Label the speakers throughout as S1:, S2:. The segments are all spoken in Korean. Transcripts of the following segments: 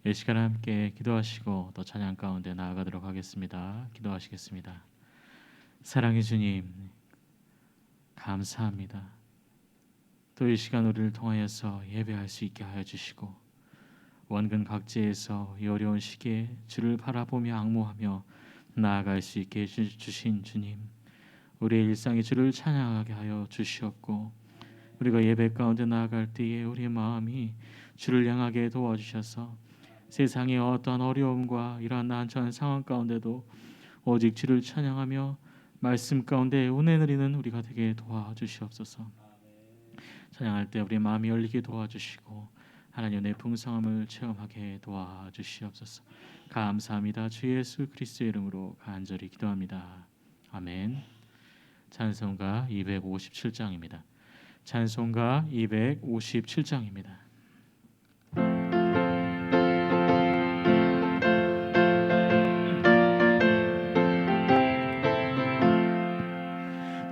S1: 이 시간 함께 기도하시고 또 찬양 가운데 나아가도록 하겠습니다. 기도하시겠습니다. 사랑의 주님, 감사합니다. 또 이 시간 우리를 통하여서 예배할 수 있게 하여 주시고 원근 각지에서 이 어려운 시기에 주를 바라보며 앙모하며 나아갈 수 있게 해주신 주님, 우리의 일상에 주를 찬양하게 하여 주시옵고 우리가 예배 가운데 나아갈 때에 우리의 마음이 주를 향하게 도와주셔서 세상의 어떠한 어려움과 이러한 난처한 상황 가운데도 오직 주를 찬양하며 말씀 가운데 은혜 누리는 우리가 되게 도와주시옵소서. 찬양할 때 우리 마음이 열리게 도와주시고 하나님의 풍성함을 체험하게 도와주시옵소서. 감사합니다. 주 예수 그리스도의 이름으로 간절히 기도합니다. 아멘. 찬송가 257장입니다. 찬송가 257장입니다.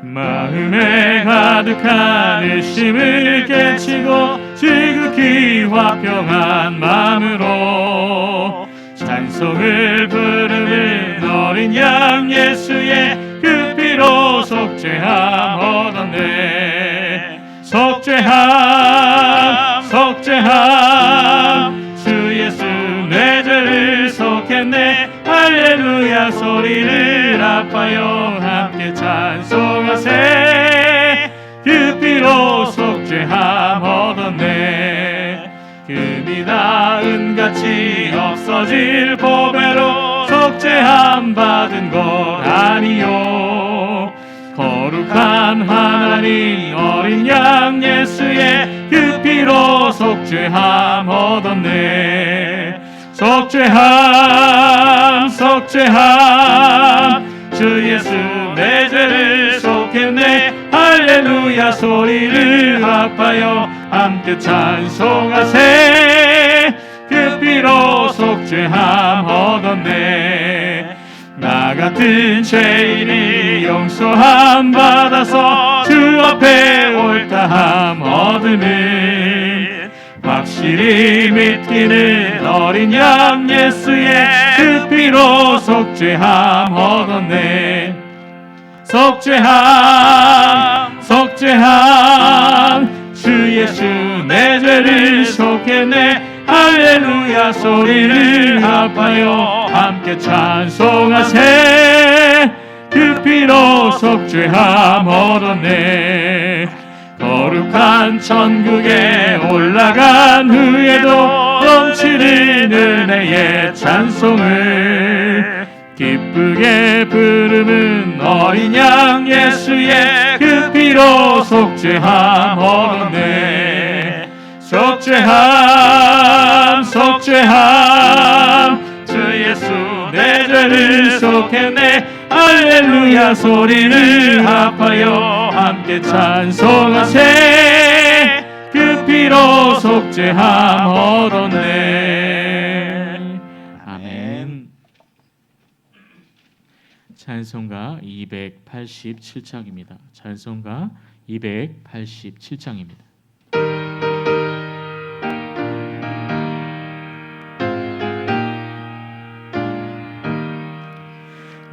S1: 마음에 가득한 의심을 깨치고 지극히 화평한 마음으로 찬송을 부르는 어린 양 예수의 그 피로 속죄함 얻었네. 속죄함 속죄함 주 예수 내 죄를 속했네. 할렐루야 소리를 합하여 함께 찬송하세. 그 피로 속죄함 얻었네. 금이 다 은같이 없어질 보배로 속죄함 받은 것 아니요. 거룩한 하나님 어린 양 예수의 그 피로 속죄함 얻었네. 속죄함 속죄함 주 예수 내 죄를 속했네. 할렐루야 소리를 합하여 함께 찬송하세. 그 피로 속죄함 얻었네. 나 같은 죄인이 용서함 받아서 주 앞에 옳다함 얻으니 확실히 믿기는 어린 양 예수의 그 피로 속죄함 얻었네. 속죄함 속죄함 주 예수 내 죄를 속했네. 할렐루야 소리를 합하여 함께 찬송하세. 그 피로 속죄함 얻었네. 거룩한 천국에 올라간 후에도 넘치는 은혜의 찬송을 기쁘게 부르는 어린 양 예수의 그 피로 속죄함 얻었네. 속죄함 속죄함 주 예수 내 죄를 속했네. 할렐루야 소리를 합하여 함께 찬송하세. 그 피로 속죄함 얻었네. 아멘. 찬송가 287장입니다. 찬송가 287장입니다.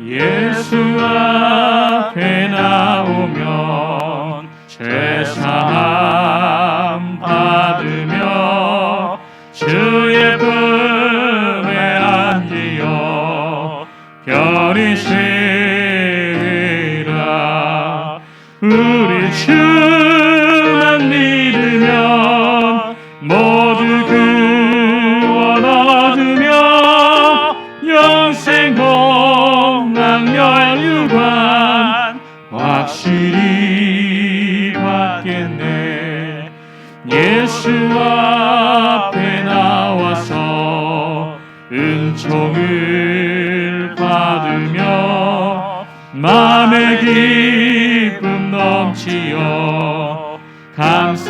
S1: 예수 앞에 나오면 죄사함 받으며 주의 품에 안기어 편히 쉬리라. 우리 주만 믿으면 모두 구원 얻으며 영생 멸류관 확실히 받겠네. 예수 앞에 나와서 은총을 받으며 마음의 기쁨 넘치어 감사하리라.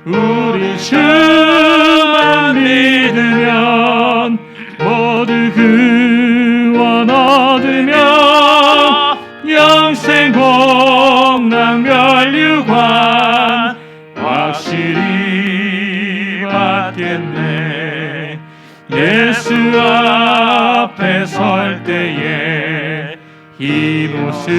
S1: 우리 주만 믿으면 모두 구원 얻으며 영생 복락 멸류관 확실히 받겠네. 예수 앞에 설 때에 이 옷을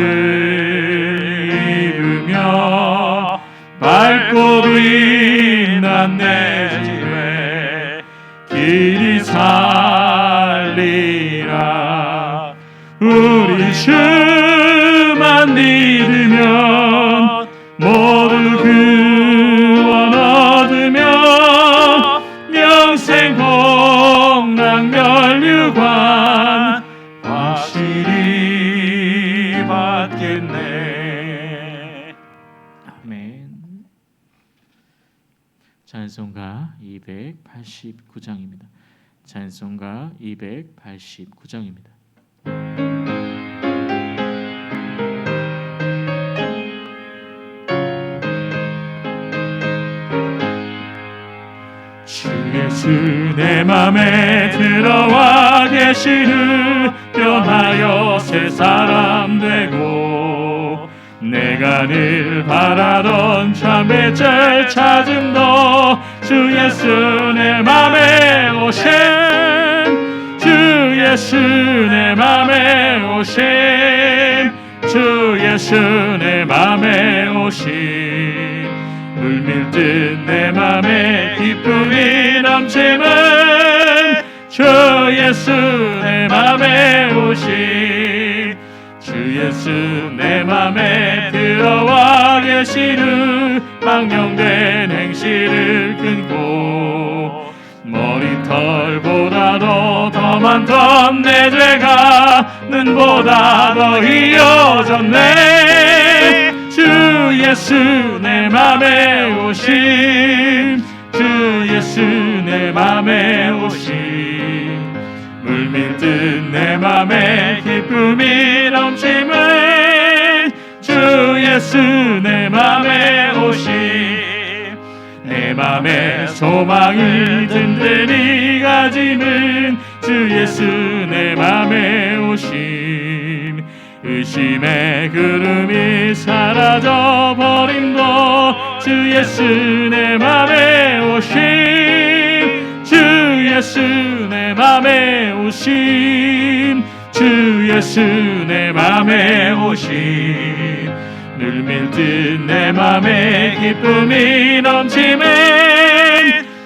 S1: 입으며 밝고 빛난 내 집에 길이 살리라. 우리 주만 믿으면 모두 구원 얻으며 영생 복락 면류관 확실히 받겠네. 아멘. 찬송가 289장입니다. 찬송가 289장입니다. 주 예수 내 맘에 들어와 계시는 변하여 새 사람 되고 내가 늘 바라던 참의 절 찾음도 주 예수 내 맘에 오심. 주 예수 내 맘에 오심. 주 예수 내 맘에 오심. 물밀듯 내 맘에 기쁨이 넘치는 주 예수 내 맘에 오심. 주 예수 내 맘에 들어와 계시는 망령된 행실을 끊고 머리털보다도 더 많던 내 죄가 눈보다 더 이어졌네. 주 예수 내 맘에 오심. 주 예수 내 맘에 오심. 물밀듯 내 맘에 기쁨이 넘치는 주 예수 내 맘에 오심. 내 맘에 소망을 든든히 가지는 주 예수 내 맘에 오심. 의심의 구름이 사라져 버림도 주 예수 내 맘에 오심. 주 예수 내 맘에 오심. 주 예수 내 맘에 오심. 물밀듯 내 맘에 기쁨이 넘치는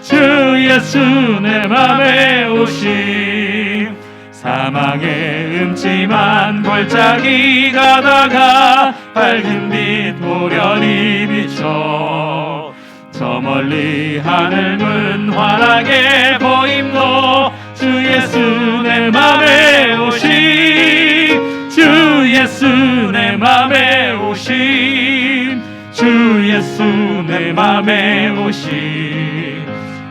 S1: 주 예수 내 맘에 오심. 사망의 음침한 골짜기 가다가 밝은 빛 보련히 비춰 저 멀리 하늘문 환하게 보임도 주 예수 내 맘에 오심. 주 예수 내 맘에 오심. 주 예수 내 맘에 오심.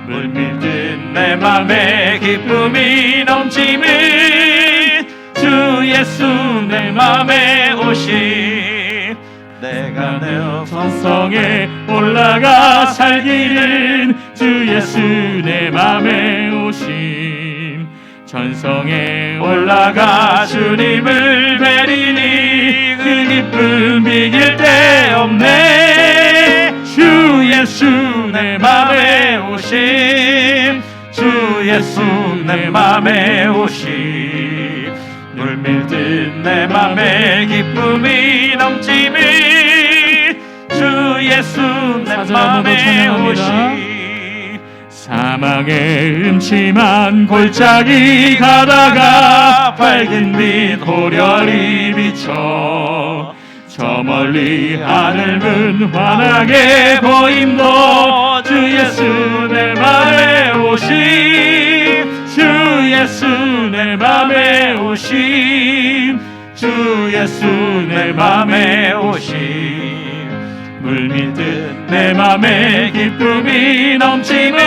S1: 물밀듯 내 맘에 기쁨이 넘치는 주 예수 내 맘에 오심. 내가 내 천성에 올라가 살기는 주 예수 내 맘에 오심. 천성에 올라가 주님을 뵈리니 그 기쁨 비길 데 없네. 주 예수 내 맘에 오심. 주 예수 내 맘에 오심. 물밀듯 내 맘에 기쁨이 넘치는 주 예수 내 맘에 오심. 사망의 음침한 골짜기 가다가 밝은 빛 호련히 비춰 저 멀리 하늘문 환하게 보임도 주 예수 내 맘에 오심. 주 예수 내 맘에 오심. 주 예수 내 맘에 오심. 물밀듯 내 맘에 기쁨이 넘치는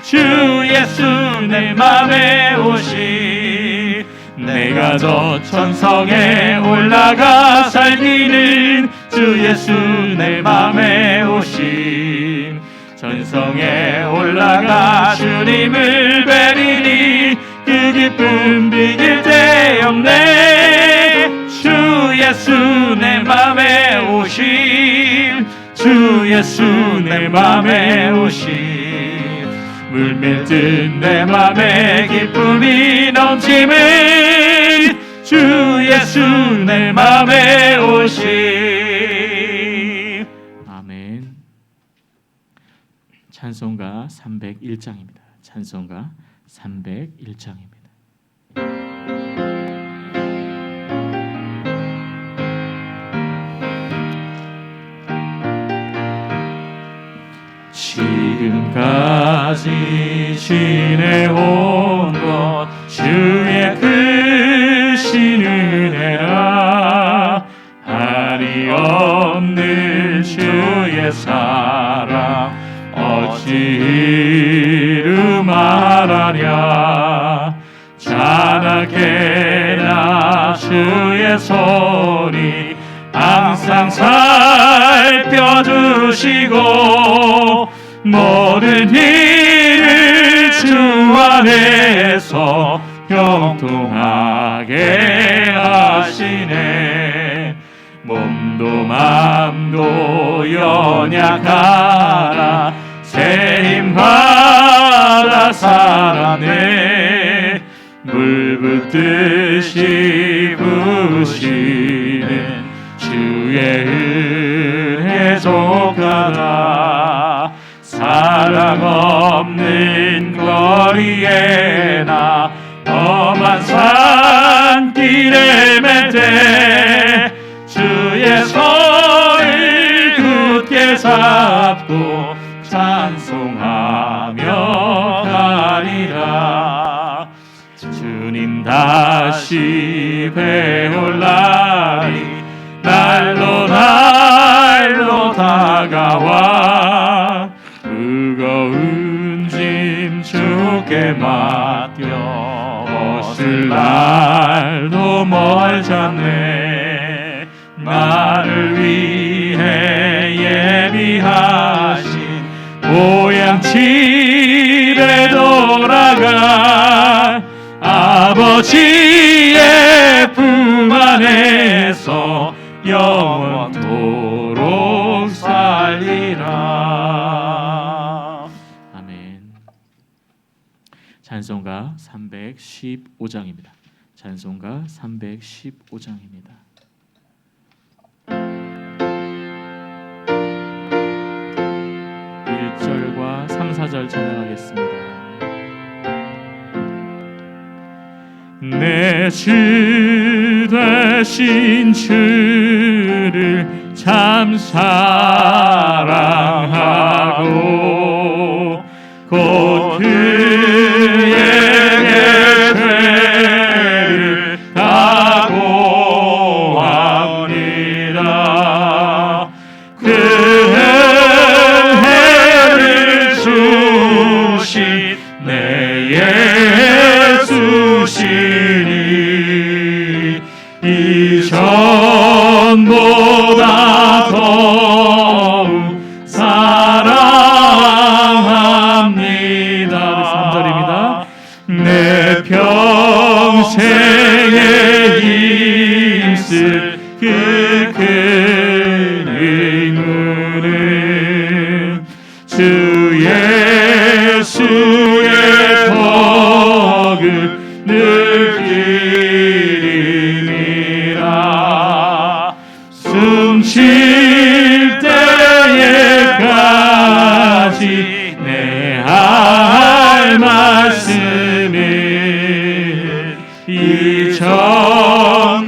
S1: 주 예수 내 맘에 오심. 내가 저 천성에 올라가 살기는 주 예수 내 맘에 오심. 천성에 올라가 주님을 뵈리니 그 기쁨 비길 데 없네. 주 예수 내 맘에 오심. 주 예수 내 맘에 오심. 물밀듯 내 맘에 기쁨이 넘치는 주 예수 내 맘에 오심. 아멘. 찬송가 301장입니다. 찬송가 301장입니다. 지금까지 지내온 것 주의 크신 은혜라. 한이 없는 주의 사랑 어찌 이루 말하랴. 자나깨나 주의 손이 항상 살펴주시고 모든 일을 주 안에서 형통하게 하시네. 몸도 맘도 연약하나 새 힘 받아 살아내. 물 붓듯이 부시는 주의 은혜 속하다. 사랑 없는 거리에나 험한 산길에 맬 때 주의 손을 굳게 잡고 찬송하며 가리라. 주님 다시 배울 날이 날로 다가와. 무거운 짐 주께 맡겨 벗을 날도 멀잖네. 나를 위해 예비하신 고향 집에 돌아가 아버지의 품 안에서 영원토록 살리라. 아멘. 찬송가 315장입니다. 찬송가 315장입니다. 1절과 3, 4절 찬양하겠습니다. 내 주 되신 주를 참 사랑하고 곧 그에게 죄를 각오합니다. 그 은혜를 주신 내 예수시니 이전보다 더욱 사랑합니다. 3절입니다. 내 평생에 힘쓸 그 큰 의무는 주 예수의 덕을 느끼리라. 숨쉴 때에까지 내 할 말씀은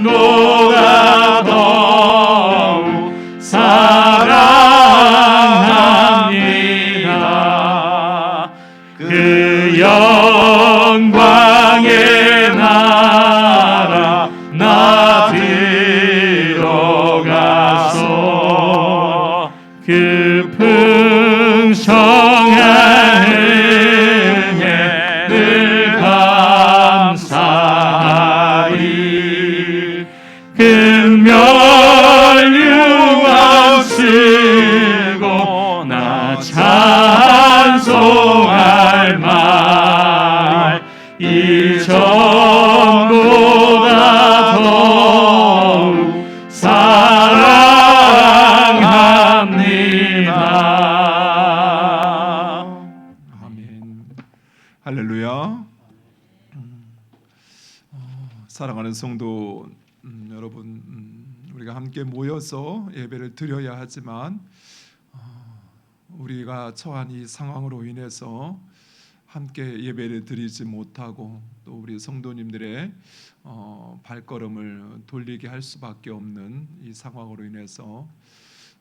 S1: 이전보다 더욱 사랑합니다. 그 영광의 나라 나 들어가서 그 풍성한 은혜를 감사하리. 금멸유황 쓰고 나 찬송할 말 이전보다 더욱 사랑합니다. 아멘.
S2: 할렐루야. 사랑하는 성도 여러분, 우리가 함께 모여서 예배를 드려야 하지만 우리가 처한 이 상황으로 인해서 함께 예배를 드리지 못하고 또 우리 성도님들의 발걸음을 돌리게 할 수밖에 없는 이 상황으로 인해서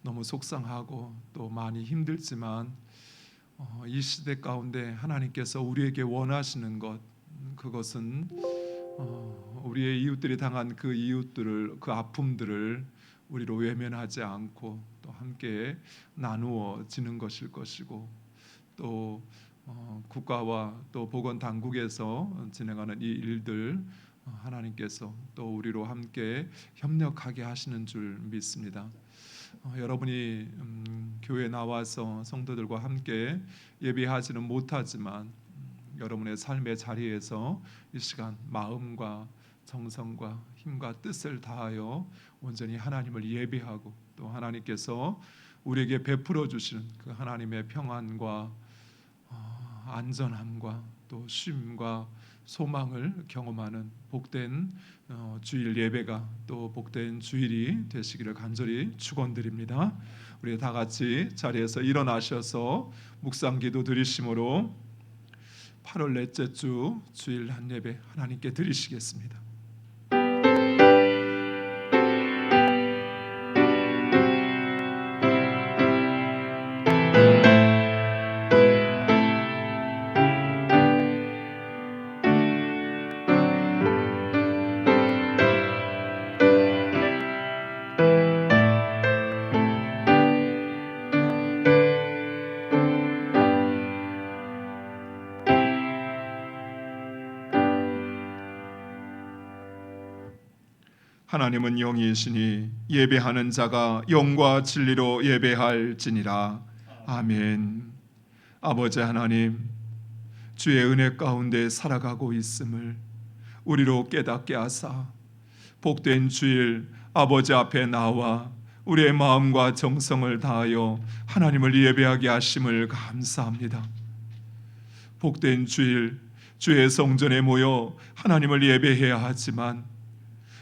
S2: 너무 속상하고 또 많이 힘들지만 이 시대 가운데 하나님께서 우리에게 원하시는 것, 그것은 우리의 이웃들이 당한 그 이웃들을, 그 아픔들을 우리로 외면하지 않고 또 함께 나누어지는 것일 것이고, 또 국가와 또 보건 당국에서 진행하는 이 일들 하나님께서 또 우리로 함께 협력하게 하시는 줄 믿습니다. 여러분이 교회에 나와서 성도들과 함께 예배하지는 못하지만 여러분의 삶의 자리에서 이 시간 마음과 정성과 힘과 뜻을 다하여 온전히 하나님을 예배하고 또 하나님께서 우리에게 베풀어 주시는 그 하나님의 평안과 안전함과 또 쉼과 소망을 경험하는 복된 주일 예배가 또 복된 주일이 되시기를 간절히 축원드립니다. 우리 다 같이 자리에서 일어나셔서 묵상기도 드리심으로 8월 넷째 주 주일 한 예배 하나님께 드리시겠습니다. 하나님은 영이시니 예배하는 자가 영과 진리로 예배할지니라. 아멘. 아버지 하나님, 주의 은혜 가운데 살아가고 있음을 우리로 깨닫게 하사 복된 주일 아버지 앞에 나와 우리의 마음과 정성을 다하여 하나님을 예배하게 하심을 감사합니다. 복된 주일 주의 성전에 모여 하나님을 예배해야 하지만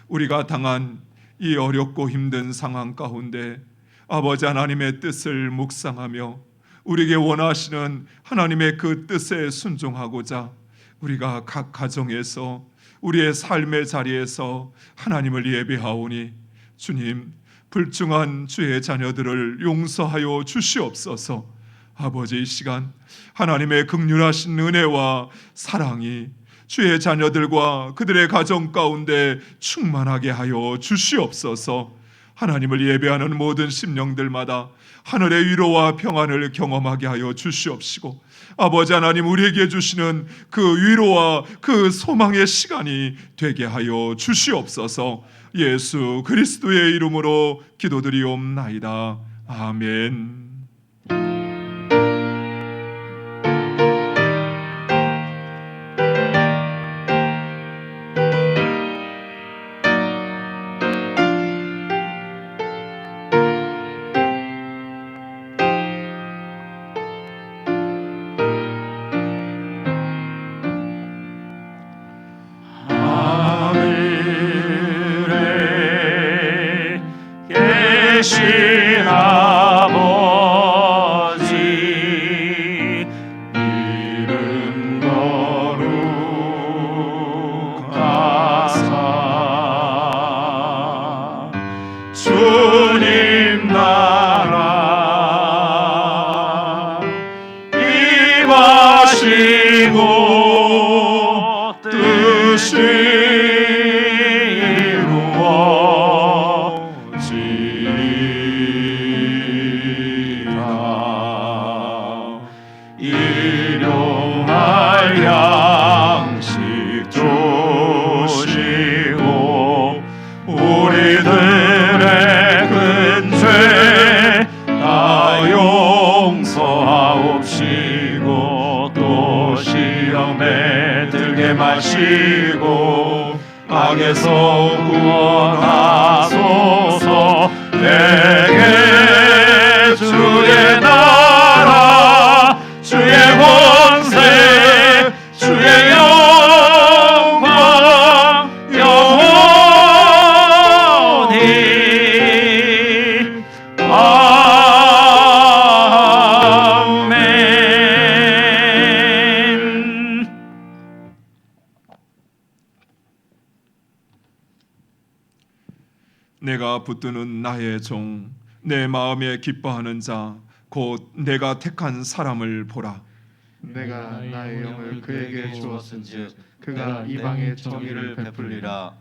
S2: 우리가 당한 이 어렵고 힘든 상황 가운데 아버지 하나님의 뜻을 묵상하며 우리에게 원하시는 하나님의 그 뜻에 순종하고자 우리가 각 가정에서 우리의 삶의 자리에서 하나님을 예배하오니 주님, 불중한 주의 자녀들을 용서하여 주시옵소서. 아버지, 이 시간 하나님의 긍휼하신 은혜와 사랑이 주의 자녀들과 그들의 가정 가운데 충만하게 하여 주시옵소서. 하나님을 예배하는 모든 심령들마다 하늘의 위로와 평안을 경험하게 하여 주시옵시고, 아버지 하나님, 우리에게 주시는 그 위로와 그 소망의 시간이 되게 하여 주시옵소서. 예수 그리스도의 이름으로 기도드리옵나이다. 아멘.
S1: 계신 아버지 이름 거룩하사 주님 나라 임하시고 뜻이 일용할 양식 주시고 우리들의 근죄 다 용서하옵시고 또 시험에 들게 마시고 악에서 구원하소서. 내게 주의 나라 주의 권세
S2: 내가 붙드는 나의 종, 내 마음에 기뻐하는 자, 곧 내가 택한 사람을 보라.
S3: 내가 나의 영을 그에게 주었은즉 그가 이방의 정의를 베풀리라.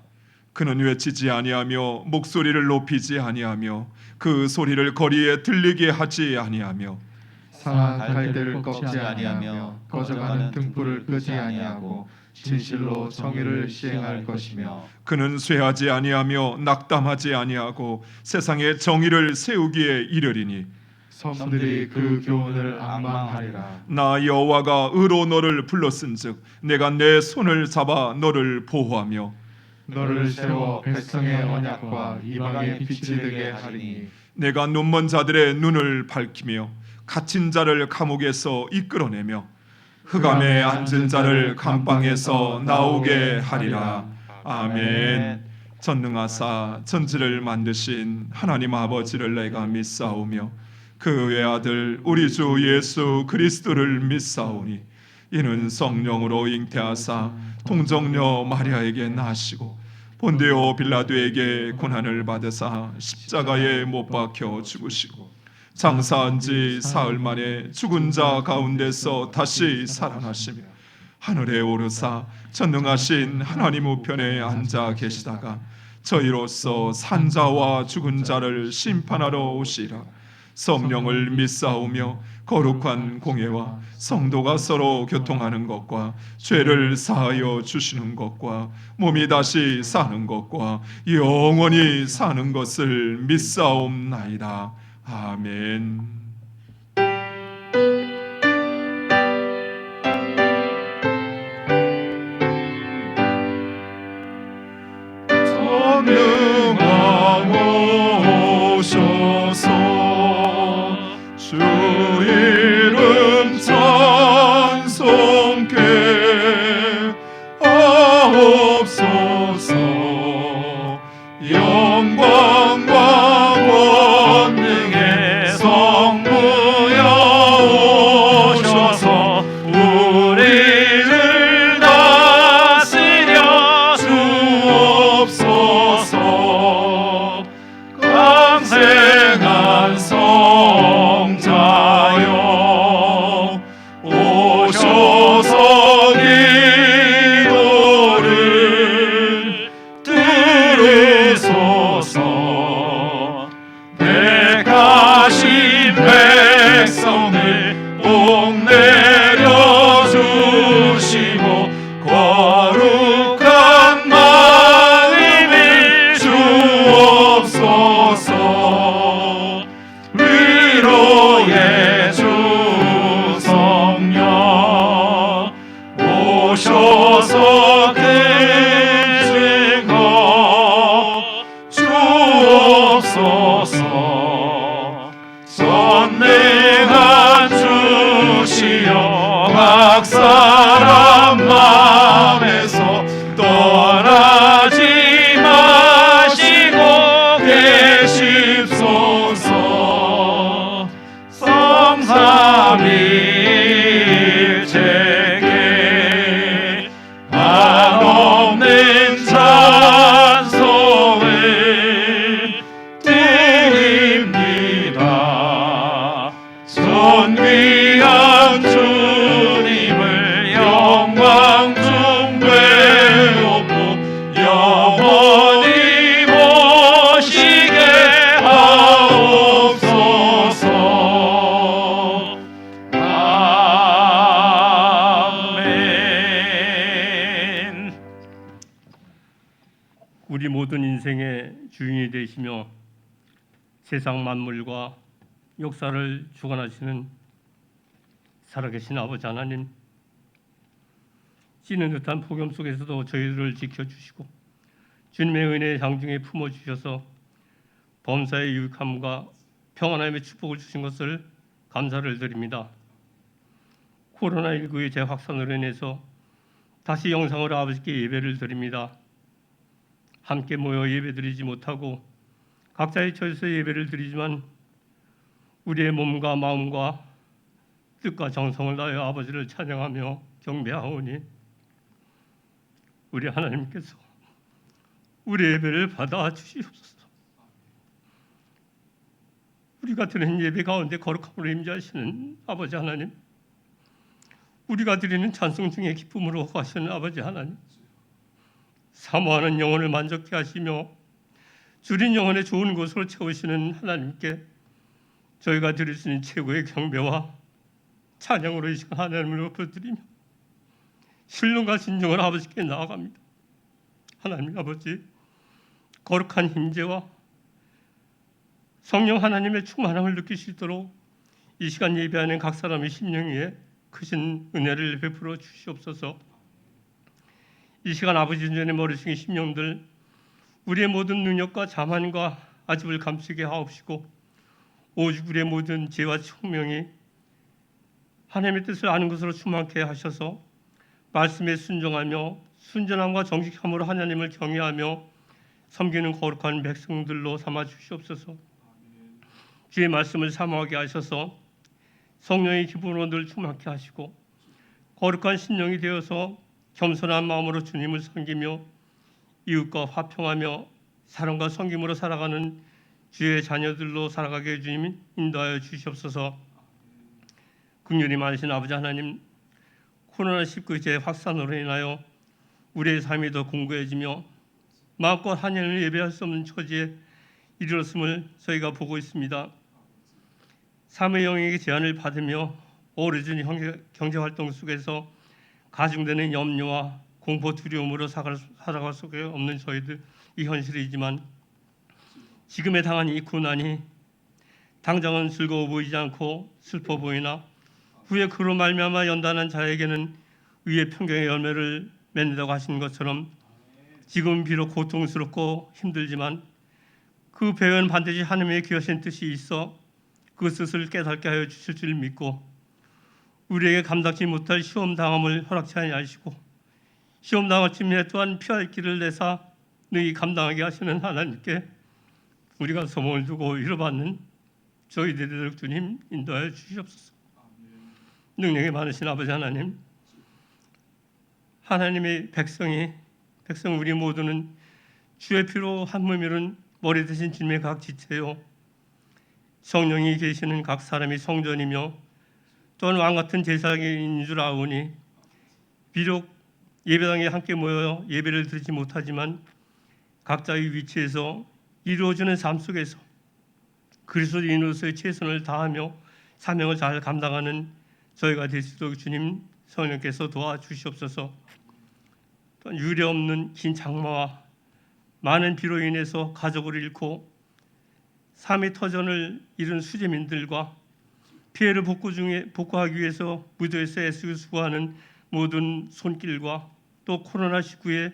S2: 그는 외치지 아니하며 목소리를 높이지 아니하며 그 소리를 거리에 들리게 하지 아니하며
S3: 상한 갈대를 꺾지 아니하며 꺼져가는 등불을 끄지 아니하고 진실로 정의를 시행할 것이며
S2: 그는 쇠하지 아니하며 낙담하지 아니하고 세상에 정의를 세우기에 이르리니
S3: 섬들이 그 교훈을 앙망하리라.
S2: 나 여호와가 의로 너를 불렀은즉 내가 내 손을 잡아 너를 보호하며
S3: 너를 세워 백성의 언약과 이방의 빛이 되게 하리니
S2: 내가 눈먼 자들의 눈을 밝히며 갇힌 자를 감옥에서 이끌어내며 흑암에 앉은 자를 감방에서 나오게 하리라. 아멘. 전능하사 천지를 만드신 하나님 아버지를 내가 믿사오며 그 외아들 우리 주 예수 그리스도를 믿사오니 이는 성령으로 잉태하사 동정녀 마리아에게 나시고 본디오 빌라도에게 고난을 받으사 십자가에 못 박혀 죽으시고 장사한 지 사흘 만에 죽은 자 가운데서 다시 살아나시며 하늘에 오르사 전능하신 하나님 우편에 앉아 계시다가 저희로서 산자와 죽은 자를 심판하러 오시라. 성령을 믿사오며 거룩한 공예와 성도가 서로 교통하는 것과 죄를 사하여 주시는 것과 몸이 다시 사는 것과 영원히 사는 것을 믿사옵나이다. 아멘. 전능하오소서 주 이름 찬송케 하옵소서. 영광과 권능의 성부여 오셔서 우리를 다스려 주옵소서. 강생한 성자여 오셔서 기도를 들으소서. 택하신 백성을 복 내려 주시고 거룩한 마음을 주옵소서. 위로의 주 성령 오셔서 큰 증거 주옵소서. 선능한 주시여 각 사람 마음에서 떠나지 마시고 계십소서. 성삼일체계 한없는 찬송을 드립니다. 존귀한 주님을 영광 중배우고 영원히 모시게 하옵소서. 아멘.
S4: 우리 모든 인생의 주인이 되시며 세상 만물과 역사를 주관하시는 살아계신 아버지 하나님, 찌는 듯한 폭염 속에서도 저희들을 지켜주시고 주님의 은혜의 장중에 품어주셔서 범사의 유익함과 평안함의 축복을 주신 것을 감사를 드립니다. 코로나19의 재확산으로 인해서 다시 영상으로 아버지께 예배를 드립니다. 함께 모여 예배드리지 못하고 각자의 처에서 예배를 드리지만 우리의 몸과 마음과 뜻과 정성을 다하여 아버지를 찬양하며 경배하오니 우리 하나님께서 우리 예배를 받아 주시옵소서. 우리가 드리는 예배 가운데 거룩함으로 임재하시는 아버지 하나님, 우리가 드리는 찬송 중에 기쁨으로 하시는 아버지 하나님, 사모하는 영혼을 만족케 하시며 줄인 영혼의 좋은 곳으로 채우시는 하나님께 저희가 드릴 수 있는 최고의 경배와 찬양으로 이 시간 하나님을 엎어드리며 신령과 진정으로 아버지께 나아갑니다. 하나님 아버지, 거룩한 힘제와 성령 하나님의 충만함을 느낄 수 있도록 이 시간 예배하는 각 사람의 심령 위에 크신 은혜를 베풀어 주시옵소서. 이 시간 아버지 전에 머리 숙인 심령들, 우리의 모든 능력과 자만과 아집을 감추게 하옵시고 오직 우리의 모든 죄와 총명이 하나님의 뜻을 아는 것으로 충만케 하셔서 말씀에 순종하며 순전함과 정직함으로 하나님을 경외하며 섬기는 거룩한 백성들로 삼아 주시옵소서. 주의 말씀을 사모하게 하셔서 성령의 기쁨으로 늘 충만케 하시고 거룩한 심령이 되어서 겸손한 마음으로 주님을 섬기며 이웃과 화평하며 사랑과 섬김으로 살아가는 주의 자녀들로 살아가게 해 주님 인도하여 주시옵소서. 긍휼이 많으신 아버지 하나님, 코로나19 재확산으로 인하여 우리의 삶이 더 공고해지며 마음껏 하나님을 예배할 수 없는 처지에 이르렀음을 저희가 보고 있습니다. 삶의 영역의 제한을 받으며 오래전 경제활동 속에서 가중되는 염려와 공포 두려움으로 살아갈 수밖에 없는 저희들 이 현실이지만 지금에 당한 이 고난이 당장은 즐거워 보이지 않고 슬퍼 보이나 후에 그로 말미암아 연단한 자에게는 의의 평강의 열매를 맺는다고 하신 것처럼 지금 비록 고통스럽고 힘들지만 그 배에는 반드시 하나님의 귀하신 뜻이 있어 그 뜻을 깨닫게 하여 주실 줄 믿고 우리에게 감당치 못할 시험 당함을 허락치 아니하시고 시험 당할 쯤에 또한 피할 길을 내사 능히 감당하게 하시는 하나님께 우리가 소망을 두고 위로받는 저희들이 되도록 주님 인도하여 주시옵소서. 능력이 많으신 아버지 하나님, 하나님의 백성 우리 모두는 주의 피로 한 몸이른 머리 대신 주님의 각 지체요 성령이 계시는 각 사람이 성전이며 또한 왕같은 제사장인 줄 아오니 비록 예배당에 함께 모여 예배를 드리지 못하지만 각자의 위치에서 이루어지는 삶 속에서 그리스도인으로서의 최선을 다하며 사명을 잘 감당하는 저희가 될 수 있도록 주님 성령께서 도와주시옵소서. 또한 유례없는 긴 장마와 많은 비로 인해서 가족을 잃고 삶의 터전을 잃은 수재민들과 피해를 복구하기 위해서 무도에서 애쓰고 수고하는 모든 손길과 또 코로나19의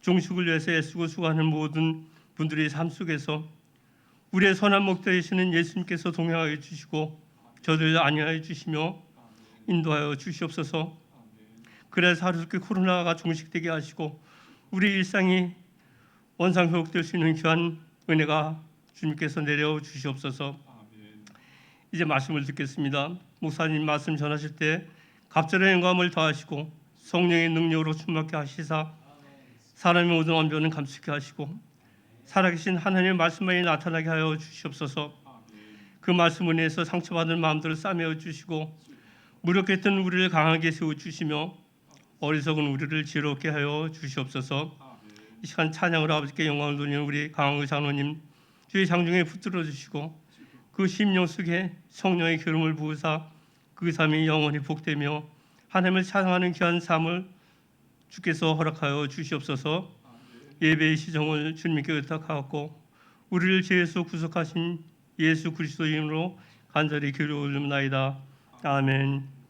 S4: 종식을 위해서 애쓰고 수고하는 모든 분들의 삶 속에서 우리의 선한 목자 되시는 예수님께서 동행하여 주시고 저들을 안위하여 주시며 인도하여 주시옵소서. 그래서 하루속히 코로나가 종식되게 하시고 우리 일상이 원상회복될 수 있는 귀한 은혜가 주님께서 내려 주시옵소서. 이제 말씀을 듣겠습니다. 목사님 말씀 전하실 때 갑절의 영감을 더하시고 성령의 능력으로 충만케 하시사 사람의 모든 언변은 감축케 하시고 살아계신 하나님의 말씀만이 나타나게 하여 주시옵소서. 그 말씀을 인해서 상처받은 마음들을 싸매어 주시고 무력했던 우리를 강하게 세워주시며 어리석은 우리를 지혜롭게 하여 주시옵소서. 이 시간 찬양으로 아버지께 영광을 돌리는 우리 강황의 장로님 주의 장중에 붙들어 주시고 그 심령 속에 성령의 기름을 부으사 그 삶이 영원히 복되며 하나님을 찬양하는 귀한 삶을 주께서 허락하여 주시옵소서. 예배의 시정을 주님께 의탁하고 우리를 죄에서 구속하신 예수 그리스도 이름으로 간절히 기도 올립나이다. 아멘.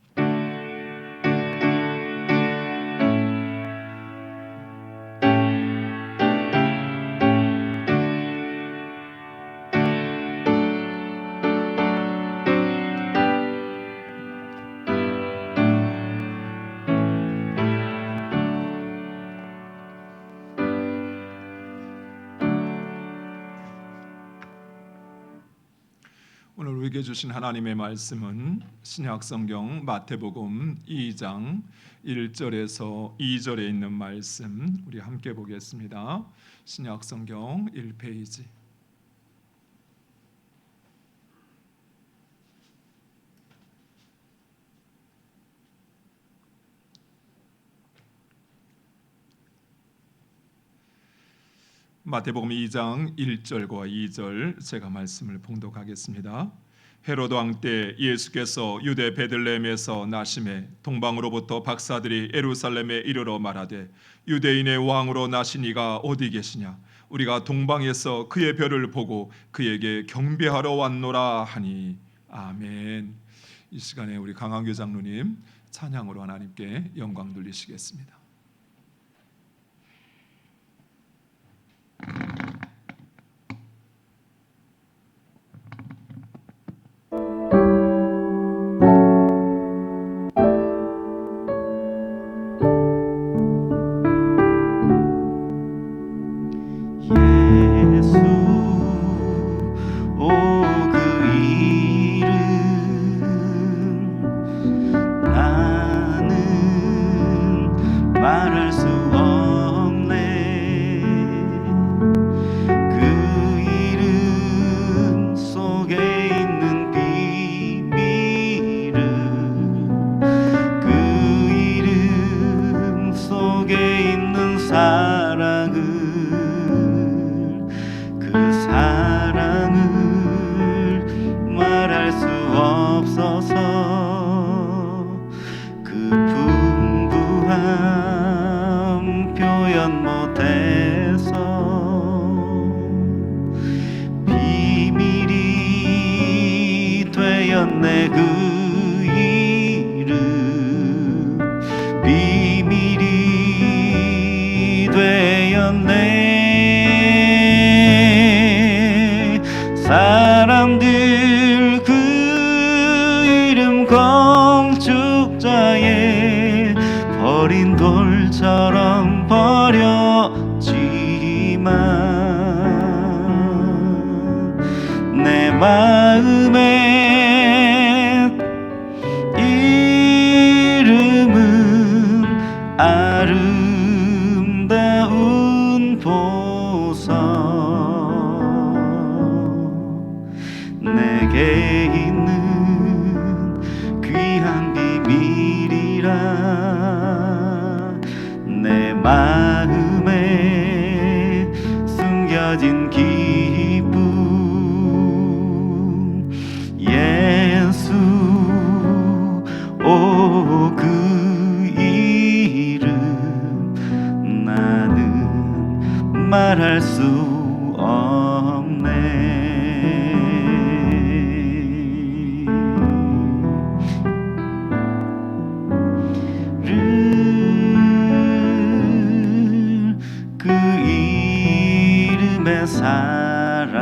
S2: 오늘 우리에게 주신 하나님의 말씀은 신약성경 마태복음 2장 1절에서 2절에 있는 말씀 우리 함께 보겠습니다. 신약성경 1페이지. 마태복음 2장 1절과 2절 제가 말씀을 봉독하겠습니다. 헤로드 왕 때 예수께서 유대 베들레헴에서 나심에 동방으로부터 박사들이 예루살렘에 이르러 말하되 유대인의 왕으로 나신 이가 어디 계시냐? 우리가 동방에서 그의 별을 보고 그에게 경배하러 왔노라 하니. 아멘. 이 시간에 우리 강한교 장로님 찬양으로 하나님께 영광 돌리시겠습니다.
S5: 예수 오 그 이름 나는 말할 수 없네. 그 이름 속에 있는 비밀을, 그 이름 속에 있는 사랑을, 그 사랑을 말할 수 없어서 그 풍부함 표현 못해서 비밀이 되었네. 그 이름 비밀이 되었네. 사람들 그 이름 건축자에 버린 돌처럼 버렸지만 내 마음에 이름은 아름다운 보석, 내게 있는 귀한 비밀이라. 내 마음에 숨겨진 기쁨, 예수 오 그 이름 나는 말할 수 없네. 그 이름의 사랑을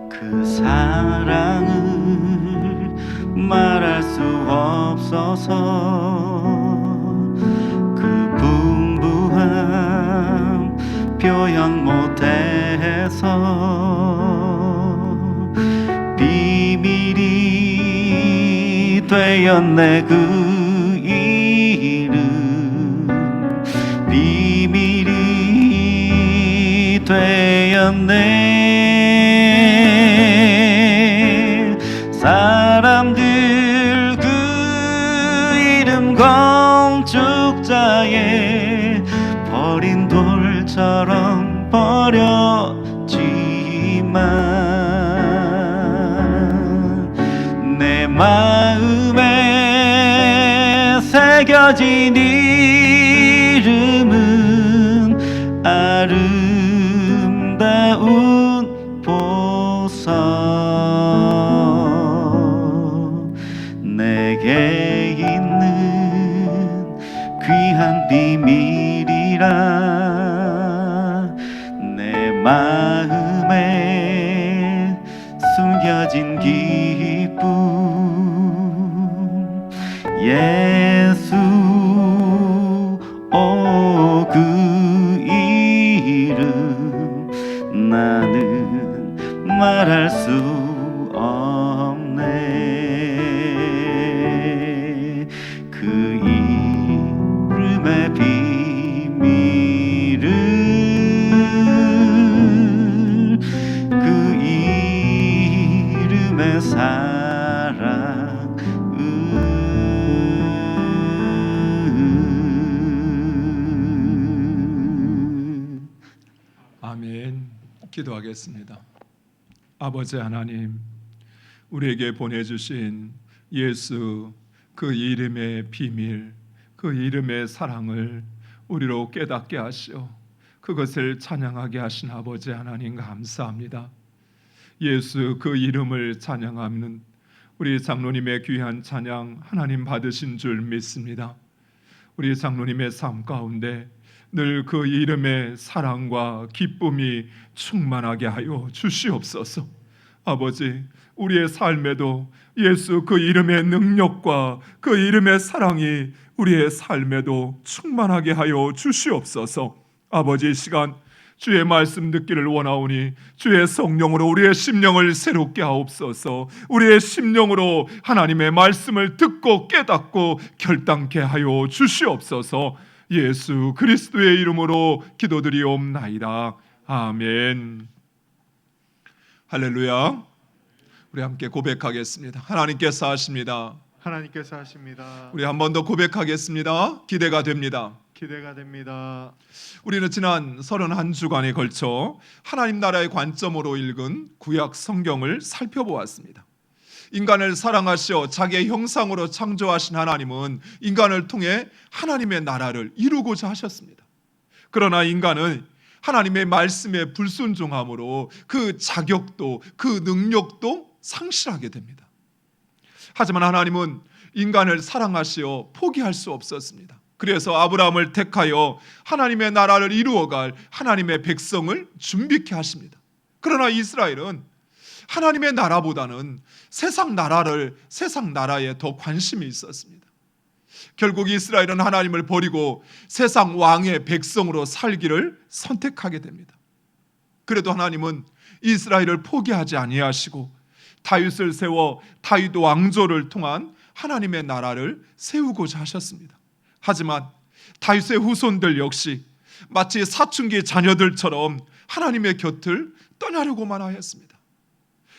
S5: 그 사랑을 말할 수 없어서 그 풍부함 표현 못해서 비밀이 되었네. 그 이름 비밀이 되었네. 사람들 그 이름 건축자에 버린 돌처럼 버렸지만 내 마음에 새겨진 이름은 아름다운 보석, 내게 있는 귀한 비밀이라. 내 마음에 숨겨진 기쁨, 예수 말할 수 없네. 그 이름의 비밀을, 그 이름의 사랑을.
S2: 아멘. 기도하겠습니다. 아버지 하나님, 우리에게 보내주신 예수 그 이름의 비밀, 그 이름의 사랑을 우리로 깨닫게 하시오 그것을 찬양하게 하신 아버지 하나님 감사합니다. 예수 그 이름을 찬양하는 우리 장로님의 귀한 찬양 하나님 받으신 줄 믿습니다. 우리 장로님의 삶 가운데 늘 그 이름의 사랑과 기쁨이 충만하게 하여 주시옵소서. 아버지, 우리의 삶에도 예수 그 이름의 능력과 그 이름의 사랑이 우리의 삶에도 충만하게 하여 주시옵소서. 아버지, 이 시간 주의 말씀 듣기를 원하오니 주의 성령으로 우리의 심령을 새롭게 하옵소서. 우리의 심령으로 하나님의 말씀을 듣고 깨닫고 결단케 하여 주시옵소서. 예수 그리스도의 이름으로 기도드리옵나이다. 아멘. 할렐루야. 우리 함께 고백하겠습니다. 하나님께서 하십니다.
S3: 하나님께서 하십니다.
S2: 우리 한 번 더 고백하겠습니다. 기대가 됩니다.
S3: 기대가 됩니다.
S2: 우리는 지난 31주간에 걸쳐 하나님 나라의 관점으로 읽은 구약 성경을 살펴보았습니다. 인간을 사랑하시어 자기의 형상으로 창조하신 하나님은 인간을 통해 하나님의 나라를 이루고자 하셨습니다. 그러나 인간은 하나님의 말씀에 불순종함으로 그 자격도 그 능력도 상실하게 됩니다. 하지만 하나님은 인간을 사랑하시어 포기할 수 없었습니다. 그래서 아브라함을 택하여 하나님의 나라를 이루어갈 하나님의 백성을 준비케 하십니다. 그러나 이스라엘은 하나님의 나라보다는 세상 나라에 더 관심이 있었습니다. 결국 이스라엘은 하나님을 버리고 세상 왕의 백성으로 살기를 선택하게 됩니다. 그래도 하나님은 이스라엘을 포기하지 아니하시고 다윗을 세워 다윗 왕조를 통한 하나님의 나라를 세우고자 하셨습니다. 하지만 다윗의 후손들 역시 마치 사춘기 자녀들처럼 하나님의 곁을 떠나려고만 하였습니다.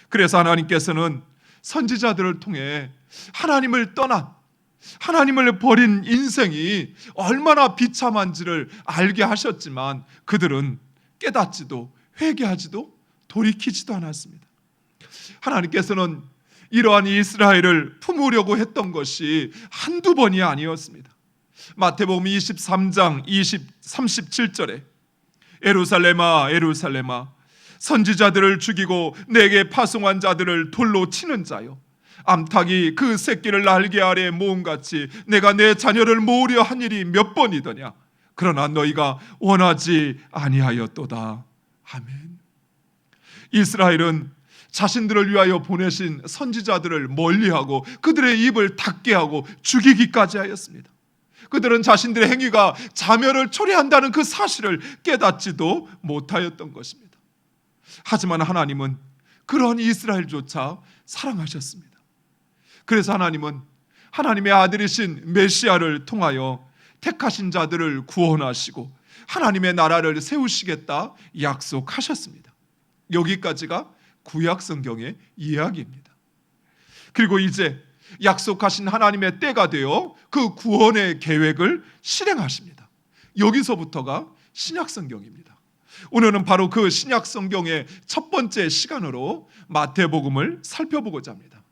S2: 그래서 하나님께서는 선지자들을 통해 하나님을 떠난, 하나님을 버린 인생이 얼마나 비참한지를 알게 하셨지만 그들은 깨닫지도 회개하지도 돌이키지도 않았습니다. 하나님께서는 이러한 이스라엘을 품으려고 했던 것이 한두 번이 아니었습니다. 마태복음 23장 37절에 예루살렘아 예루살렘아 선지자들을 죽이고 내게 파송한 자들을 돌로 치는 자여, 암탉이 그 새끼를 날개 아래 모음같이 내가 내 자녀를 모으려 한 일이 몇 번이더냐. 그러나 너희가 원하지 아니하였도다. 아멘. 이스라엘은 자신들을 위하여 보내신 선지자들을 멀리하고 그들의 입을 닫게 하고 죽이기까지 하였습니다. 그들은 자신들의 행위가 자멸을 초래한다는 그 사실을 깨닫지도 못하였던 것입니다. 하지만 하나님은 그런 이스라엘조차 사랑하셨습니다. 그래서 하나님은 하나님의 아들이신 메시아를 통하여 택하신 자들을 구원하시고 하나님의 나라를 세우시겠다 약속하셨습니다. 여기까지가 구약 성경의 이야기입니다. 그리고 이제 약속하신 하나님의 때가 되어 그 구원의 계획을 실행하십니다. 여기서부터가 신약 성경입니다. 오늘은 바로 그 신약 성경의 첫 번째 시간으로 마태복음을 살펴보고자 합니다.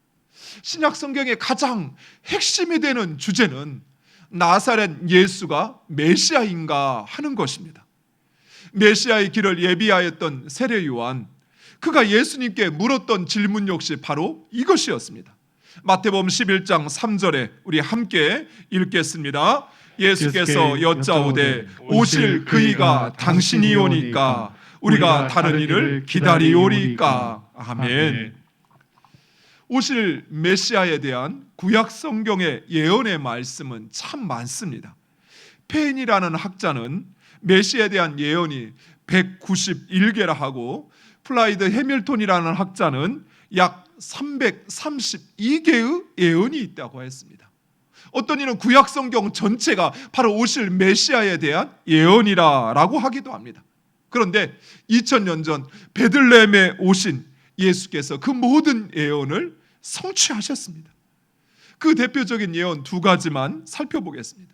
S2: 신약 성경의 가장 핵심이 되는 주제는 나사렛 예수가 메시아인가 하는 것입니다. 메시아의 길을 예비하였던 세례 요한, 그가 예수님께 물었던 질문 역시 바로 이것이었습니다. 마태복음 11장 3절에 우리 함께 읽겠습니다. 예수께서 여짜오되 오실 그이가 당신이오니까 우리가 다른 이를 기다리오리까. 아멘. 오실 메시아에 대한 구약 성경의 예언의 말씀은 참 많습니다. 페인이라는 학자는 메시아에 대한 예언이 191개라 하고 플라이드 해밀턴이라는 학자는 약 332개의 예언이 있다고 했습니다. 어떤 이는 구약 성경 전체가 바로 오실 메시아에 대한 예언이라고 하기도 합니다. 그런데 2000년 전 베들레헴에 오신 예수께서 그 모든 예언을 성취하셨습니다. 그 대표적인 예언 두 가지만 살펴보겠습니다.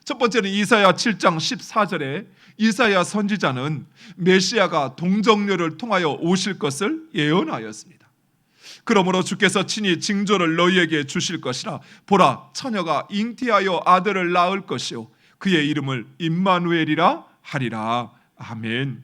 S2: 첫 번째는 이사야 7장 14절에 이사야 선지자는 메시아가 동정녀를 통하여 오실 것을 예언하였습니다. 그러므로 주께서 친히 징조를 너희에게 주실 것이라. 보라, 처녀가 잉태하여 아들을 낳을 것이요 그의 이름을 임마누엘이라 하리라. 아멘.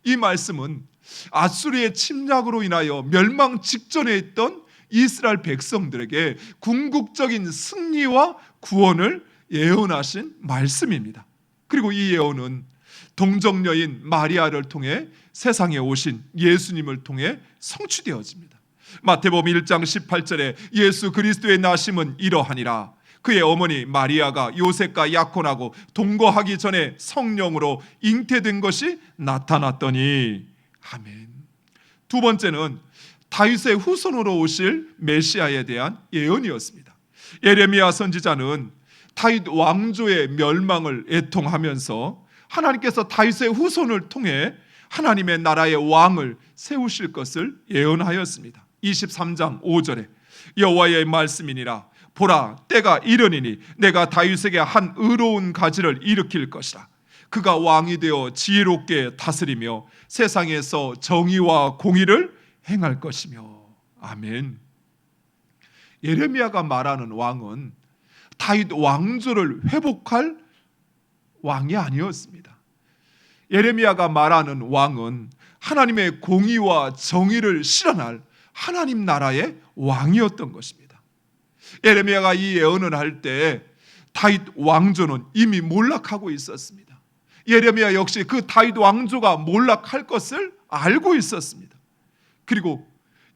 S2: 이 말씀은 아수르의 침략으로 인하여 멸망 직전에 있던 이스라엘 백성들에게 궁극적인 승리와 구원을 예언하신 말씀입니다. 그리고 이 예언은 동정녀인 마리아를 통해 세상에 오신 예수님을 통해 성취되어집니다. 마태복음 1장 18절에 예수 그리스도의 나심은 이러하니라. 그의 어머니 마리아가 요셉과 약혼하고 동거하기 전에 성령으로 잉태된 것이 나타났더니. 아멘. 두 번째는 다윗의 후손으로 오실 메시아에 대한 예언이었습니다. 예레미야 선지자는 다윗 왕조의 멸망을 애통하면서 하나님께서 다윗의 후손을 통해 하나님의 나라의 왕을 세우실 것을 예언하였습니다. 23장 5절에 여호와의 말씀이니라. 보라, 때가 이르니니 내가 다윗에게 한 의로운 가지를 일으킬 것이라. 그가 왕이 되어 지혜롭게 다스리며 세상에서 정의와 공의를 행할 것이며. 아멘. 예레미야가 말하는 왕은 다윗 왕조를 회복할 왕이 아니었습니다. 예레미야가 말하는 왕은 하나님의 공의와 정의를 실현할 하나님 나라의 왕이었던 것입니다. 예레미야가 이 예언을 할 때 다윗 왕조는 이미 몰락하고 있었습니다. 예레미야 역시 그 다윗 왕조가 몰락할 것을 알고 있었습니다. 그리고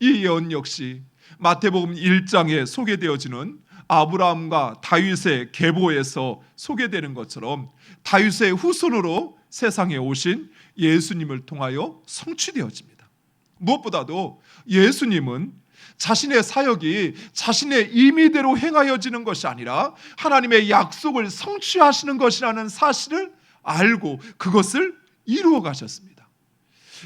S2: 이 예언 역시 마태복음 1장에 소개되어지는 아브라함과 다윗의 계보에서 소개되는 것처럼 다윗의 후손으로 세상에 오신 예수님을 통하여 성취되어집니다. 무엇보다도 예수님은 자신의 사역이 자신의 임의대로 행하여지는 것이 아니라 하나님의 약속을 성취하시는 것이라는 사실을 알고 그것을 이루어 가셨습니다.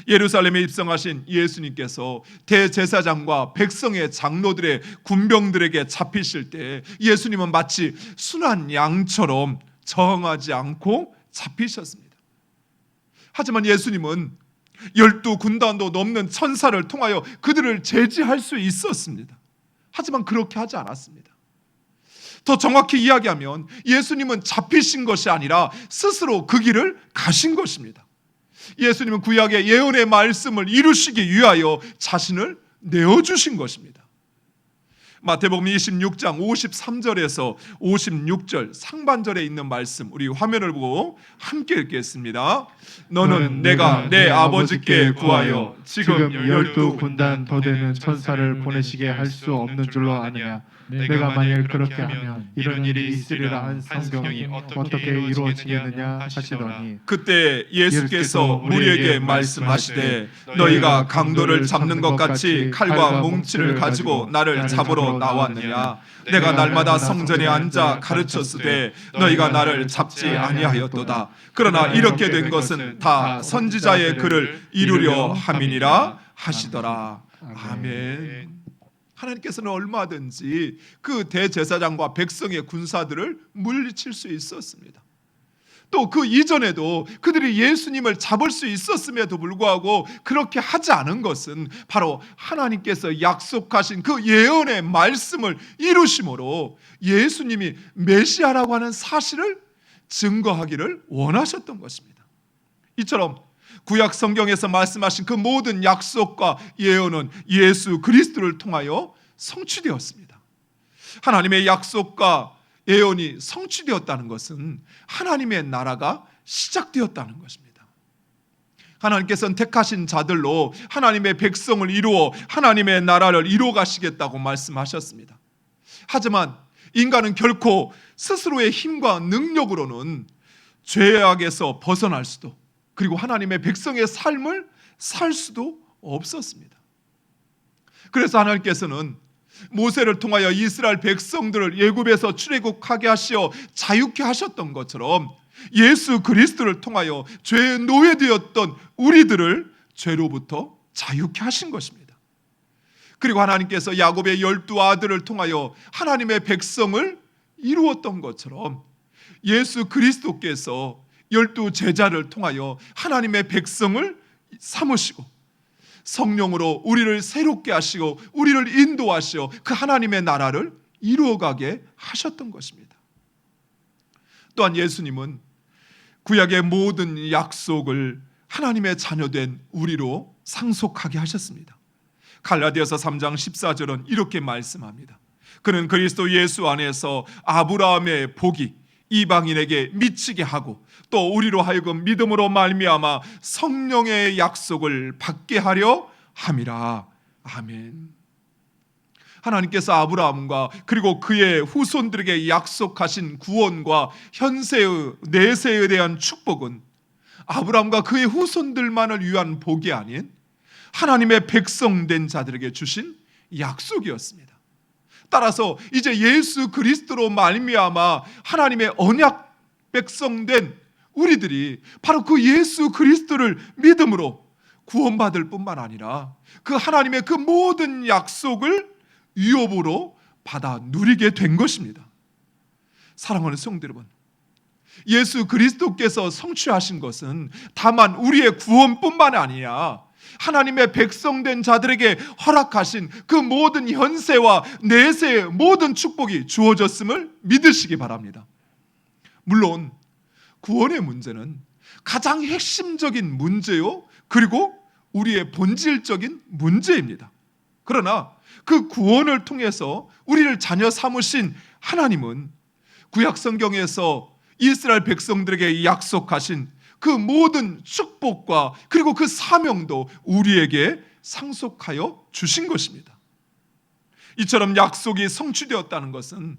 S2: 예루살렘에 입성하신 예수님께서 대제사장과 백성의 장로들의 군병들에게 잡히실 때 예수님은 마치 순한 양처럼 저항하지 않고 잡히셨습니다. 하지만 예수님은 12군단도 넘는 천사를 통하여 그들을 제지할 수 있었습니다. 하지만 그렇게 하지 않았습니다. 더 정확히 이야기하면 예수님은 잡히신 것이 아니라 스스로 그 길을 가신 것입니다. 예수님은 구약의 예언의 말씀을 이루시기 위하여 자신을 내어주신 것입니다. 마태복음 26장 53절에서 56절 상반절에 있는 말씀, 우리 화면을 보고 함께 읽겠습니다. 너는 내가 내 아버지께 구하여 지금
S3: 12군단 더 되는 천사를 보내시게 할 수 없는 줄로 아느냐. 내가 만일 그렇게 하면 이런 일이 있으리라 한 성경이 어떻게 이루어지겠느냐 하시더니.
S2: 그때 예수께서 우리에게 말씀하시되 너희가 강도를 잡는 것 같이 칼과 뭉치를 가지고 나를 잡으러 나왔느냐. 내가 날마다 성전에 앉아 가르쳤으되 너희가 나를 잡지 아니하였도다. 그러나 이렇게 된 것은 다 선지자의 글을 이루려 함이니라 하시더라. 아멘. 하나님께서는 얼마든지 그 대제사장과 백성의 군사들을 물리칠 수 있었습니다. 또 그 이전에도 그들이 예수님을 잡을 수 있었음에도 불구하고 그렇게 하지 않은 것은 바로 하나님께서 약속하신 그 예언의 말씀을 이루심으로 예수님이 메시아라고 하는 사실을 증거하기를 원하셨던 것입니다. 이처럼 구약 성경에서 말씀하신 그 모든 약속과 예언은 예수 그리스도를 통하여 성취되었습니다. 하나님의 약속과 예언이 성취되었다는 것은 하나님의 나라가 시작되었다는 것입니다. 하나님께서는 택하신 자들로 하나님의 백성을 이루어 하나님의 나라를 이루어 가시겠다고 말씀하셨습니다. 하지만 인간은 결코 스스로의 힘과 능력으로는 죄악에서 벗어날 수도, 그리고 하나님의 백성의 삶을 살 수도 없었습니다. 그래서 하나님께서는 모세를 통하여 이스라엘 백성들을 애굽에서 출애굽하게 하시어 자유케 하셨던 것처럼 예수 그리스도를 통하여 죄의 노예되었던 우리들을 죄로부터 자유케 하신 것입니다. 그리고 하나님께서 야곱의 12 아들을 통하여 하나님의 백성을 이루었던 것처럼 예수 그리스도께서 12 제자를 통하여 하나님의 백성을 삼으시고 성령으로 우리를 새롭게 하시고 우리를 인도하시어 그 하나님의 나라를 이루어가게 하셨던 것입니다. 또한 예수님은 구약의 모든 약속을 하나님의 자녀된 우리로 상속하게 하셨습니다. 갈라디아서 3장 14절은 이렇게 말씀합니다. 그는 그리스도 예수 안에서 아브라함의 복이 이방인에게 미치게 하고 또 우리로 하여금 믿음으로 말미암아 성령의 약속을 받게 하려 함이라. 아멘. 하나님께서 아브라함과 그리고 그의 후손들에게 약속하신 구원과 현세의 내세에 대한 축복은 아브라함과 그의 후손들만을 위한 복이 아닌 하나님의 백성된 자들에게 주신 약속이었습니다. 따라서 이제 예수 그리스도로 말미암아 하나님의 언약 백성된 우리들이 바로 그 예수 그리스도를 믿음으로 구원받을 뿐만 아니라 그 하나님의 그 모든 약속을 유업으로 받아 누리게 된 것입니다. 사랑하는 성도 여러분, 예수 그리스도께서 성취하신 것은 다만 우리의 구원뿐만 아니라 하나님의 백성된 자들에게 허락하신 그 모든 현세와 내세의 모든 축복이 주어졌음을 믿으시기 바랍니다. 물론 구원의 문제는 가장 핵심적인 문제요, 그리고 우리의 본질적인 문제입니다. 그러나 그 구원을 통해서 우리를 자녀 삼으신 하나님은 구약 성경에서 이스라엘 백성들에게 약속하신 그 모든 축복과 그리고 그 사명도 우리에게 상속하여 주신 것입니다. 이처럼 약속이 성취되었다는 것은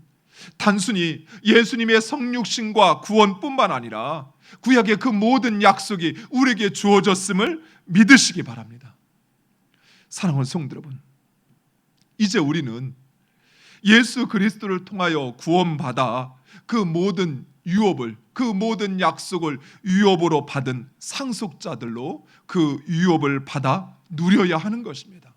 S2: 단순히 예수님의 성육신과 구원뿐만 아니라 구약의 그 모든 약속이 우리에게 주어졌음을 믿으시기 바랍니다. 사랑하는 성도 여러분, 이제 우리는 예수 그리스도를 통하여 구원받아 그 모든 유업을, 그 모든 약속을 유업으로 받은 상속자들로 그 유업을 받아 누려야 하는 것입니다.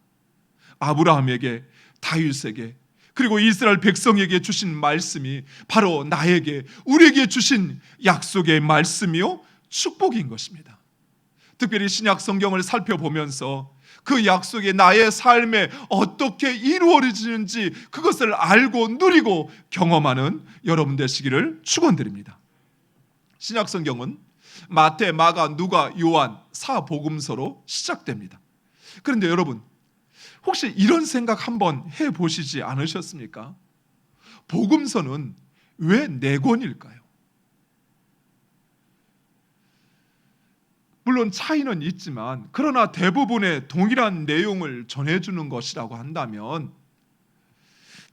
S2: 아브라함에게, 다윗에게, 그리고 이스라엘 백성에게 주신 말씀이 바로 나에게, 우리에게 주신 약속의 말씀이요 축복인 것입니다. 특별히 신약 성경을 살펴보면서 그 약속이 나의 삶에 어떻게 이루어지는지 그것을 알고 누리고 경험하는 여러분 되시기를 축원드립니다. 신약 성경은 마태, 마가, 누가, 요한, 사복음서로 시작됩니다. 그런데 여러분, 혹시 이런 생각 한번 해보시지 않으셨습니까? 복음서는 왜 4권일까요? 물론 차이는 있지만 그러나 대부분의 동일한 내용을 전해주는 것이라고 한다면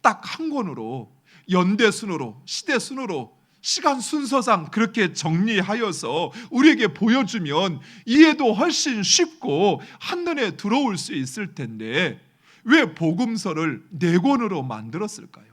S2: 딱 한 권으로 연대순으로, 시대순으로, 시간 순서상 그렇게 정리하여서 우리에게 보여주면 이해도 훨씬 쉽고 한눈에 들어올 수 있을 텐데 왜 복음서를 4권으로 만들었을까요?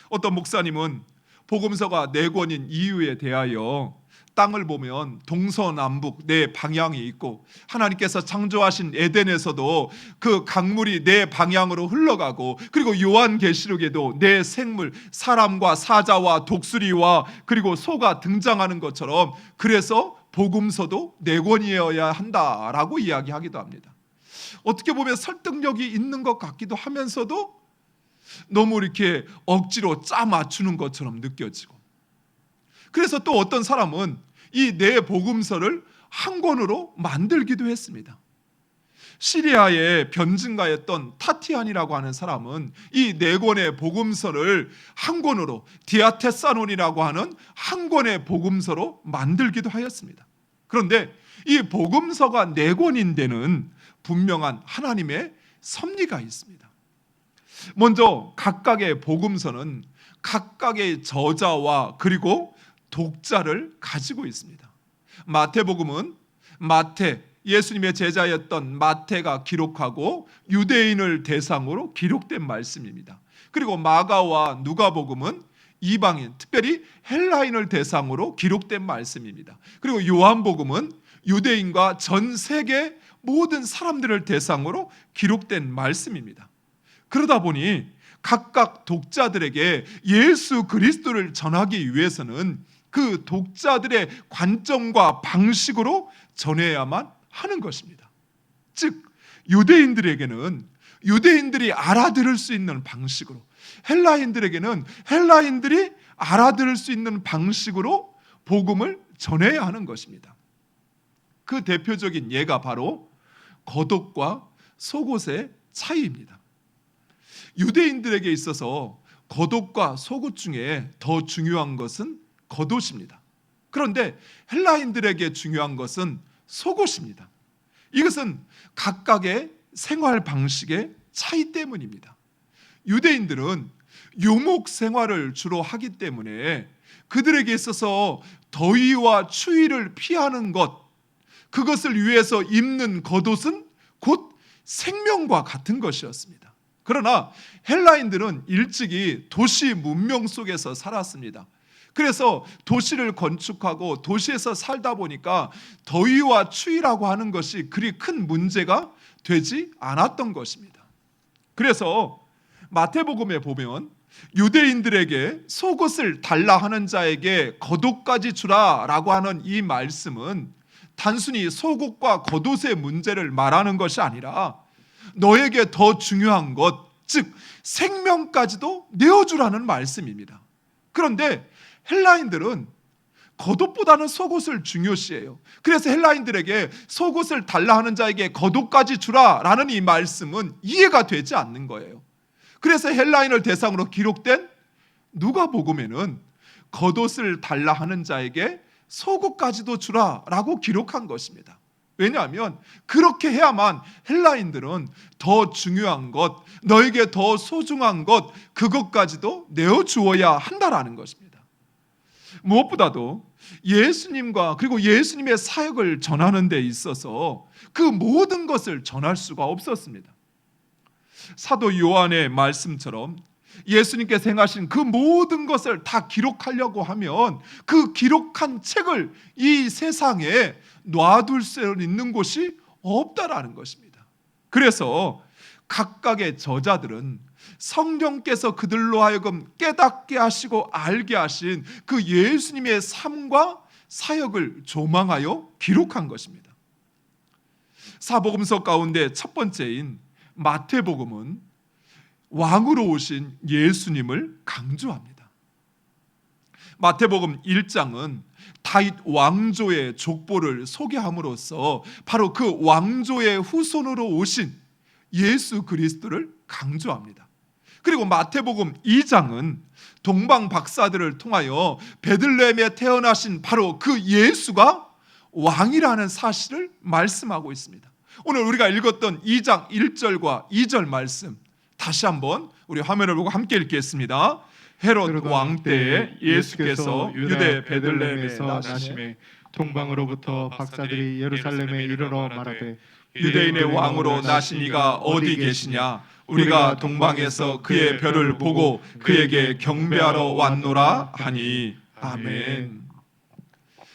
S2: 어떤 목사님은 복음서가 4권인 이유에 대하여 땅을 보면 동서남북 4방향이 있고 하나님께서 창조하신 에덴에서도 그 강물이 4방향으로 흘러가고 그리고 요한계시록에도 4생물, 사람과 사자와 독수리와 그리고 소가 등장하는 것처럼 그래서 복음서도 4권이어야 한다라고 이야기하기도 합니다. 어떻게 보면 설득력이 있는 것 같기도 하면서도 너무 이렇게 억지로 짜 맞추는 것처럼 느껴지고, 그래서 또 어떤 사람은 이 4복음서를 한 권으로 만들기도 했습니다. 시리아의 변증가였던 타티안이라고 하는 사람은 이 4권의 복음서를 한 권으로 디아테사논이라고 하는 한 권의 복음서로 만들기도 하였습니다. 그런데 이 복음서가 4권인 데는 분명한 하나님의 섭리가 있습니다. 먼저 각각의 복음서는 각각의 저자와 그리고 독자를 가지고 있습니다. 마태복음은 마태, 예수님의 제자였던 마태가 기록하고 유대인을 대상으로 기록된 말씀입니다. 그리고 마가와 누가복음은 이방인, 특별히 헬라인을 대상으로 기록된 말씀입니다. 그리고 요한복음은 유대인과 전 세계 모든 사람들을 대상으로 기록된 말씀입니다. 그러다 보니 각각 독자들에게 예수 그리스도를 전하기 위해서는 그 독자들의 관점과 방식으로 전해야만 하는 것입니다. 즉 유대인들에게는 유대인들이 알아들을 수 있는 방식으로, 헬라인들에게는 헬라인들이 알아들을 수 있는 방식으로 복음을 전해야 하는 것입니다. 그 대표적인 예가 바로 겉옷과 속옷의 차이입니다. 유대인들에게 있어서 겉옷과 속옷 중에 더 중요한 것은 겉옷입니다. 그런데 헬라인들에게 중요한 것은 속옷입니다. 이것은 각각의 생활 방식의 차이 때문입니다. 유대인들은 유목 생활을 주로 하기 때문에 그들에게 있어서 더위와 추위를 피하는 것, 그것을 위해서 입는 겉옷은 곧 생명과 같은 것이었습니다. 그러나 헬라인들은 일찍이 도시 문명 속에서 살았습니다. 그래서 도시를 건축하고 도시에서 살다 보니까 더위와 추위라고 하는 것이 그리 큰 문제가 되지 않았던 것입니다. 그래서 마태복음에 보면 유대인들에게 속옷을 달라 하는 자에게 겉옷까지 주라라고 하는 이 말씀은 단순히 속옷과 겉옷의 문제를 말하는 것이 아니라 너에게 더 중요한 것, 즉 생명까지도 내어주라는 말씀입니다. 그런데 헬라인들은 겉옷보다는 속옷을 중요시해요. 그래서 헬라인들에게 속옷을 달라 하는 자에게 겉옷까지 주라라는 이 말씀은 이해가 되지 않는 거예요. 그래서 헬라인을 대상으로 기록된 누가복음에는 겉옷을 달라 하는 자에게 속옷까지도 주라라고 기록한 것입니다. 왜냐하면 그렇게 해야만 헬라인들은 더 중요한 것, 너에게 더 소중한 것, 그것까지도 내어주어야 한다라는 것입니다. 무엇보다도 예수님과 그리고 예수님의 사역을 전하는 데 있어서 그 모든 것을 전할 수가 없었습니다. 사도 요한의 말씀처럼 예수님께서 행하신 그 모든 것을 다 기록하려고 하면 그 기록한 책을 이 세상에 놔둘 수 있는 곳이 없다라는 것입니다. 그래서 각각의 저자들은 성령께서 그들로 하여금 깨닫게 하시고 알게 하신 그 예수님의 삶과 사역을 조망하여 기록한 것입니다. 사복음서 가운데 첫 번째인 마태복음은 왕으로 오신 예수님을 강조합니다. 마태복음 1장은 다윗 왕조의 족보를 소개함으로써 바로 그 왕조의 후손으로 오신 예수 그리스도를 강조합니다. 그리고 마태복음 2장은 동방 박사들을 통하여 베들레헴에 태어나신 바로 그 예수가 왕이라는 사실을 말씀하고 있습니다. 오늘 우리가 읽었던 2장 1절과 2절 말씀 다시 한번 우리 화면을 보고 함께 읽겠습니다. 헤롯 왕 때에 예수께서 유대 베들레헴에서
S3: 나심에 동방으로부터 박사들이 예루살렘에 이르러 말하되
S2: 유대인의 왕으로 나신 이가 어디 계시냐? 우리가 동방에서 그의 별을 보고 그에게 경배하러 왔노라 하니. 아멘.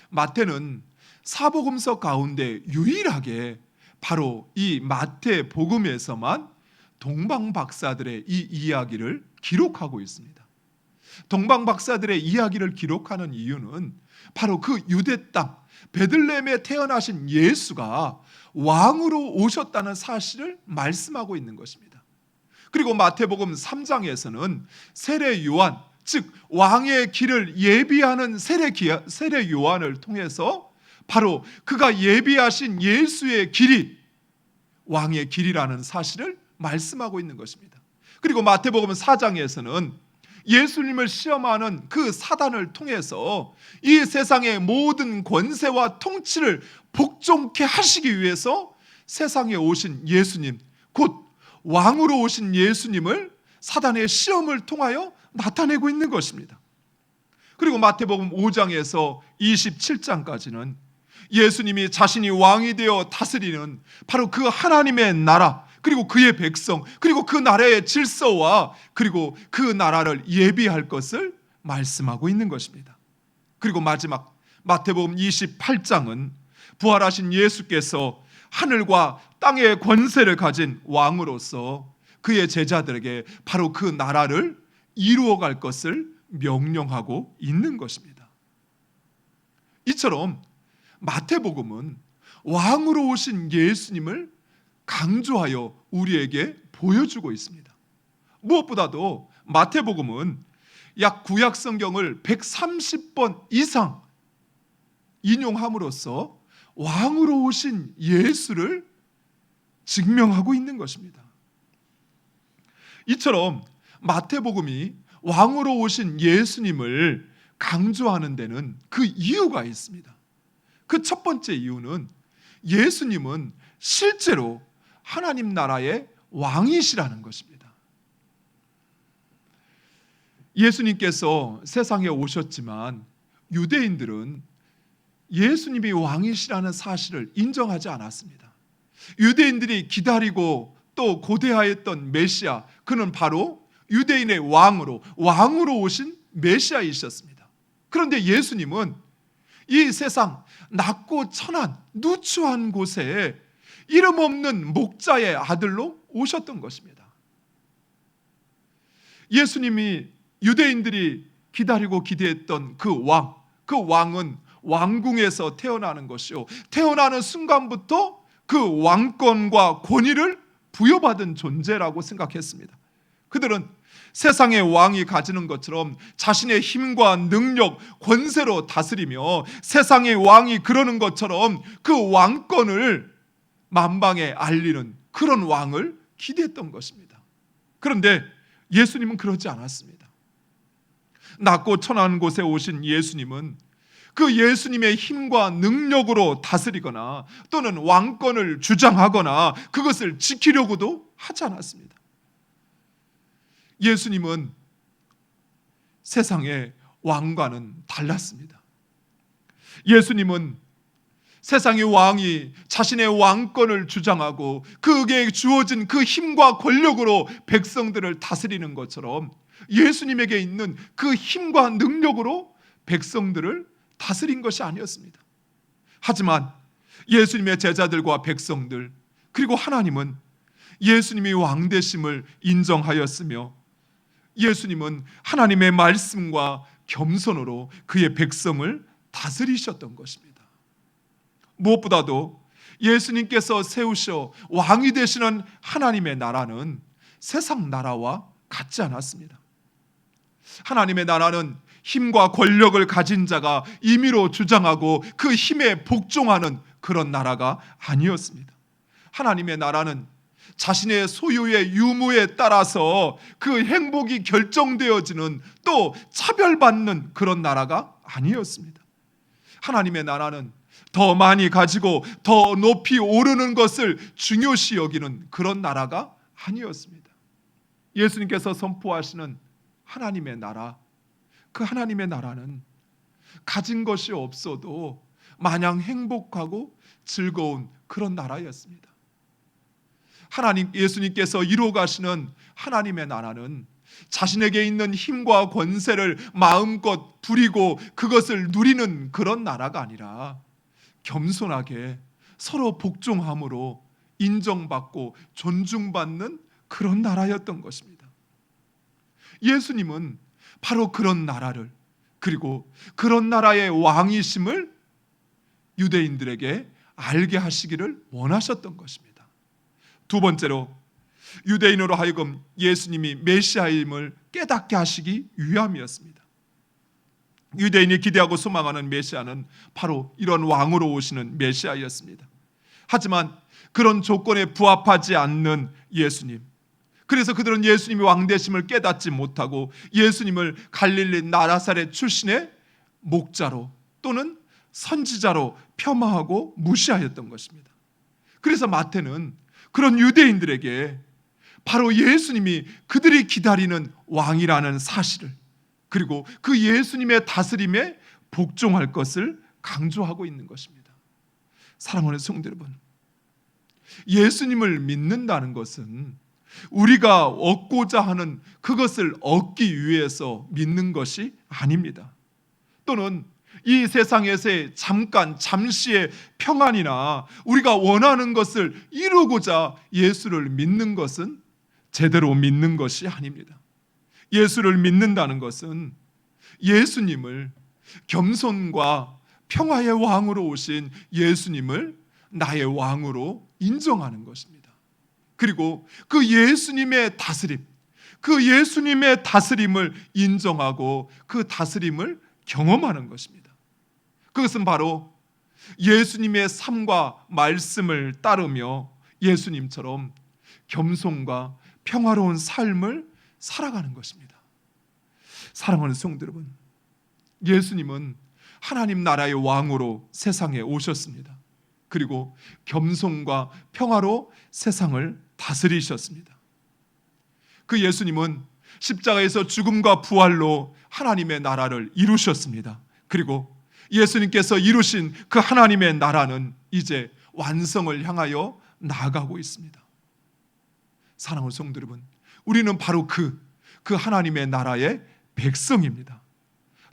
S2: 마태는 사복음서 가운데 유일하게 바로 이 마태복음에서만 동방 박사들의 이 이야기를 기록하고 있습니다. 동방 박사들의 이야기를 기록하는 이유는 바로 그 유대 땅 베들레헴에 태어나신 예수가 왕으로 오셨다는 사실을 말씀하고 있는 것입니다. 그리고 마태복음 3장에서는 세례 요한, 즉 왕의 길을 예비하는 세례 요한을 통해서 바로 그가 예비하신 예수의 길이 왕의 길이라는 사실을 말씀하고 있는 것입니다. 그리고 마태복음 4장에서는 예수님을 시험하는 그 사단을 통해서 이 세상의 모든 권세와 통치를 복종케 하시기 위해서 세상에 오신 예수님, 곧 왕으로 오신 예수님을 사단의 시험을 통하여 나타내고 있는 것입니다. 그리고 마태복음 5장에서 27장까지는 예수님이 자신이 왕이 되어 다스리는 바로 그 하나님의 나라, 그리고 그의 백성, 그리고 그 나라의 질서와 그리고 그 나라를 예비할 것을 말씀하고 있는 것입니다. 그리고 마지막 마태복음 28장은 부활하신 예수께서 하늘과 땅의 권세를 가진 왕으로서 그의 제자들에게 바로 그 나라를 이루어갈 것을 명령하고 있는 것입니다. 이처럼 마태복음은 왕으로 오신 예수님을 강조하여 우리에게 보여주고 있습니다. 무엇보다도 마태복음은 약 구약 성경을 130번 이상 인용함으로써 왕으로 오신 예수를 증명하고 있는 것입니다. 이처럼 마태복음이 왕으로 오신 예수님을 강조하는 데는 그 이유가 있습니다. 그 첫 번째 이유는 예수님은 실제로 하나님 나라의 왕이시라는 것입니다. 예수님께서 세상에 오셨지만 유대인들은 예수님이 왕이시라는 사실을 인정하지 않았습니다. 유대인들이 기다리고 또 고대하였던 메시아, 그는 바로 유대인의 왕으로 오신 메시아이셨습니다. 그런데 예수님은 이 세상 낮고 천한 누추한 곳에 이름 없는 목자의 아들로 오셨던 것입니다. 예수님이 유대인들이 기다리고 기대했던 그 왕은 왕궁에서 태어나는 것이요, 태어나는 순간부터 그 왕권과 권위를 부여받은 존재라고 생각했습니다. 그들은 세상의 왕이 가지는 것처럼 자신의 힘과 능력, 권세로 다스리며 세상의 왕이 그러는 것처럼 그 왕권을 만방에 알리는 그런 왕을 기대했던 것입니다. 그런데 예수님은 그러지 않았습니다. 낮고 천한 곳에 오신 예수님은 그 예수님의 힘과 능력으로 다스리거나 또는 왕권을 주장하거나 그것을 지키려고도 하지 않았습니다. 예수님은 세상의 왕과는 달랐습니다. 예수님은 세상의 왕이 자신의 왕권을 주장하고 그에게 주어진 그 힘과 권력으로 백성들을 다스리는 것처럼 예수님에게 있는 그 힘과 능력으로 백성들을 다스린 것이 아니었습니다. 하지만 예수님의 제자들과 백성들 그리고 하나님은 예수님이 왕 되심을 인정하였으며 예수님은 하나님의 말씀과 겸손으로 그의 백성을 다스리셨던 것입니다. 무엇보다도 예수님께서 세우셔 왕이 되시는 하나님의 나라는 세상 나라와 같지 않았습니다. 하나님의 나라는 힘과 권력을 가진 자가 임의로 주장하고 그 힘에 복종하는 그런 나라가 아니었습니다. 하나님의 나라는 자신의 소유의 유무에 따라서 그 행복이 결정되어지는 또 차별받는 그런 나라가 아니었습니다. 하나님의 나라는 더 많이 가지고 더 높이 오르는 것을 중요시 여기는 그런 나라가 아니었습니다. 예수님께서 선포하시는 하나님의 나라, 그 하나님의 나라는 가진 것이 없어도 마냥 행복하고 즐거운 그런 나라였습니다. 예수님께서 이루어 가시는 하나님의 나라는 자신에게 있는 힘과 권세를 마음껏 부리고 그것을 누리는 그런 나라가 아니라 겸손하게 서로 복종함으로 인정받고 존중받는 그런 나라였던 것입니다. 예수님은 바로 그런 나라를 그리고 그런 나라의 왕이심을 유대인들에게 알게 하시기를 원하셨던 것입니다. 두 번째로 유대인으로 하여금 예수님이 메시아임을 깨닫게 하시기 위함이었습니다. 유대인이 기대하고 소망하는 메시아는 바로 이런 왕으로 오시는 메시아였습니다. 하지만 그런 조건에 부합하지 않는 예수님, 그래서 그들은 예수님이 왕 되심을 깨닫지 못하고 예수님을 갈릴리 나사렛 출신의 목자로 또는 선지자로 폄하하고 무시하였던 것입니다. 그래서 마태는 그런 유대인들에게 바로 예수님이 그들이 기다리는 왕이라는 사실을 그리고 그 예수님의 다스림에 복종할 것을 강조하고 있는 것입니다. 사랑하는 성도 여러분, 예수님을 믿는다는 것은 우리가 얻고자 하는 그것을 얻기 위해서 믿는 것이 아닙니다. 또는 이 세상에서의 잠시의 평안이나 우리가 원하는 것을 이루고자 예수를 믿는 것은 제대로 믿는 것이 아닙니다. 예수를 믿는다는 것은 예수님을, 겸손과 평화의 왕으로 오신 예수님을 나의 왕으로 인정하는 것입니다. 그리고 그 예수님의 다스림, 그 예수님의 다스림을 인정하고 그 다스림을 경험하는 것입니다. 그것은 바로 예수님의 삶과 말씀을 따르며 예수님처럼 겸손과 평화로운 삶을 살아가는 것입니다. 사랑하는 성도 여러분, 예수님은 하나님 나라의 왕으로 세상에 오셨습니다. 그리고 겸손과 평화로 세상을 다스리셨습니다. 그 예수님은 십자가에서 죽음과 부활로 하나님의 나라를 이루셨습니다. 그리고 예수님께서 이루신 그 하나님의 나라는 이제 완성을 향하여 나아가고 있습니다. 사랑하는 성도 여러분, 우리는 바로 그 하나님의 나라의 백성입니다.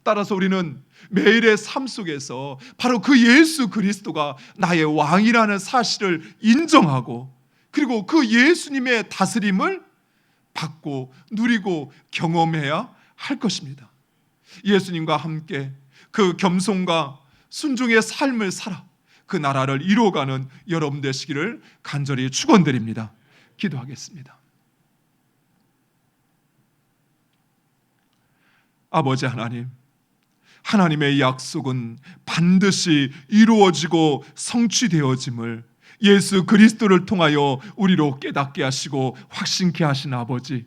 S2: 따라서 우리는 매일의 삶 속에서 바로 그 예수 그리스도가 나의 왕이라는 사실을 인정하고, 그리고 그 예수님의 다스림을 받고 누리고 경험해야 할 것입니다. 예수님과 함께 그 겸손과 순종의 삶을 살아 그 나라를 이루어가는 여러분 되시기를 간절히 축원드립니다. 기도하겠습니다. 아버지 하나님, 하나님의 약속은 반드시 이루어지고 성취되어짐을 예수 그리스도를 통하여 우리로 깨닫게 하시고 확신케 하신 아버지,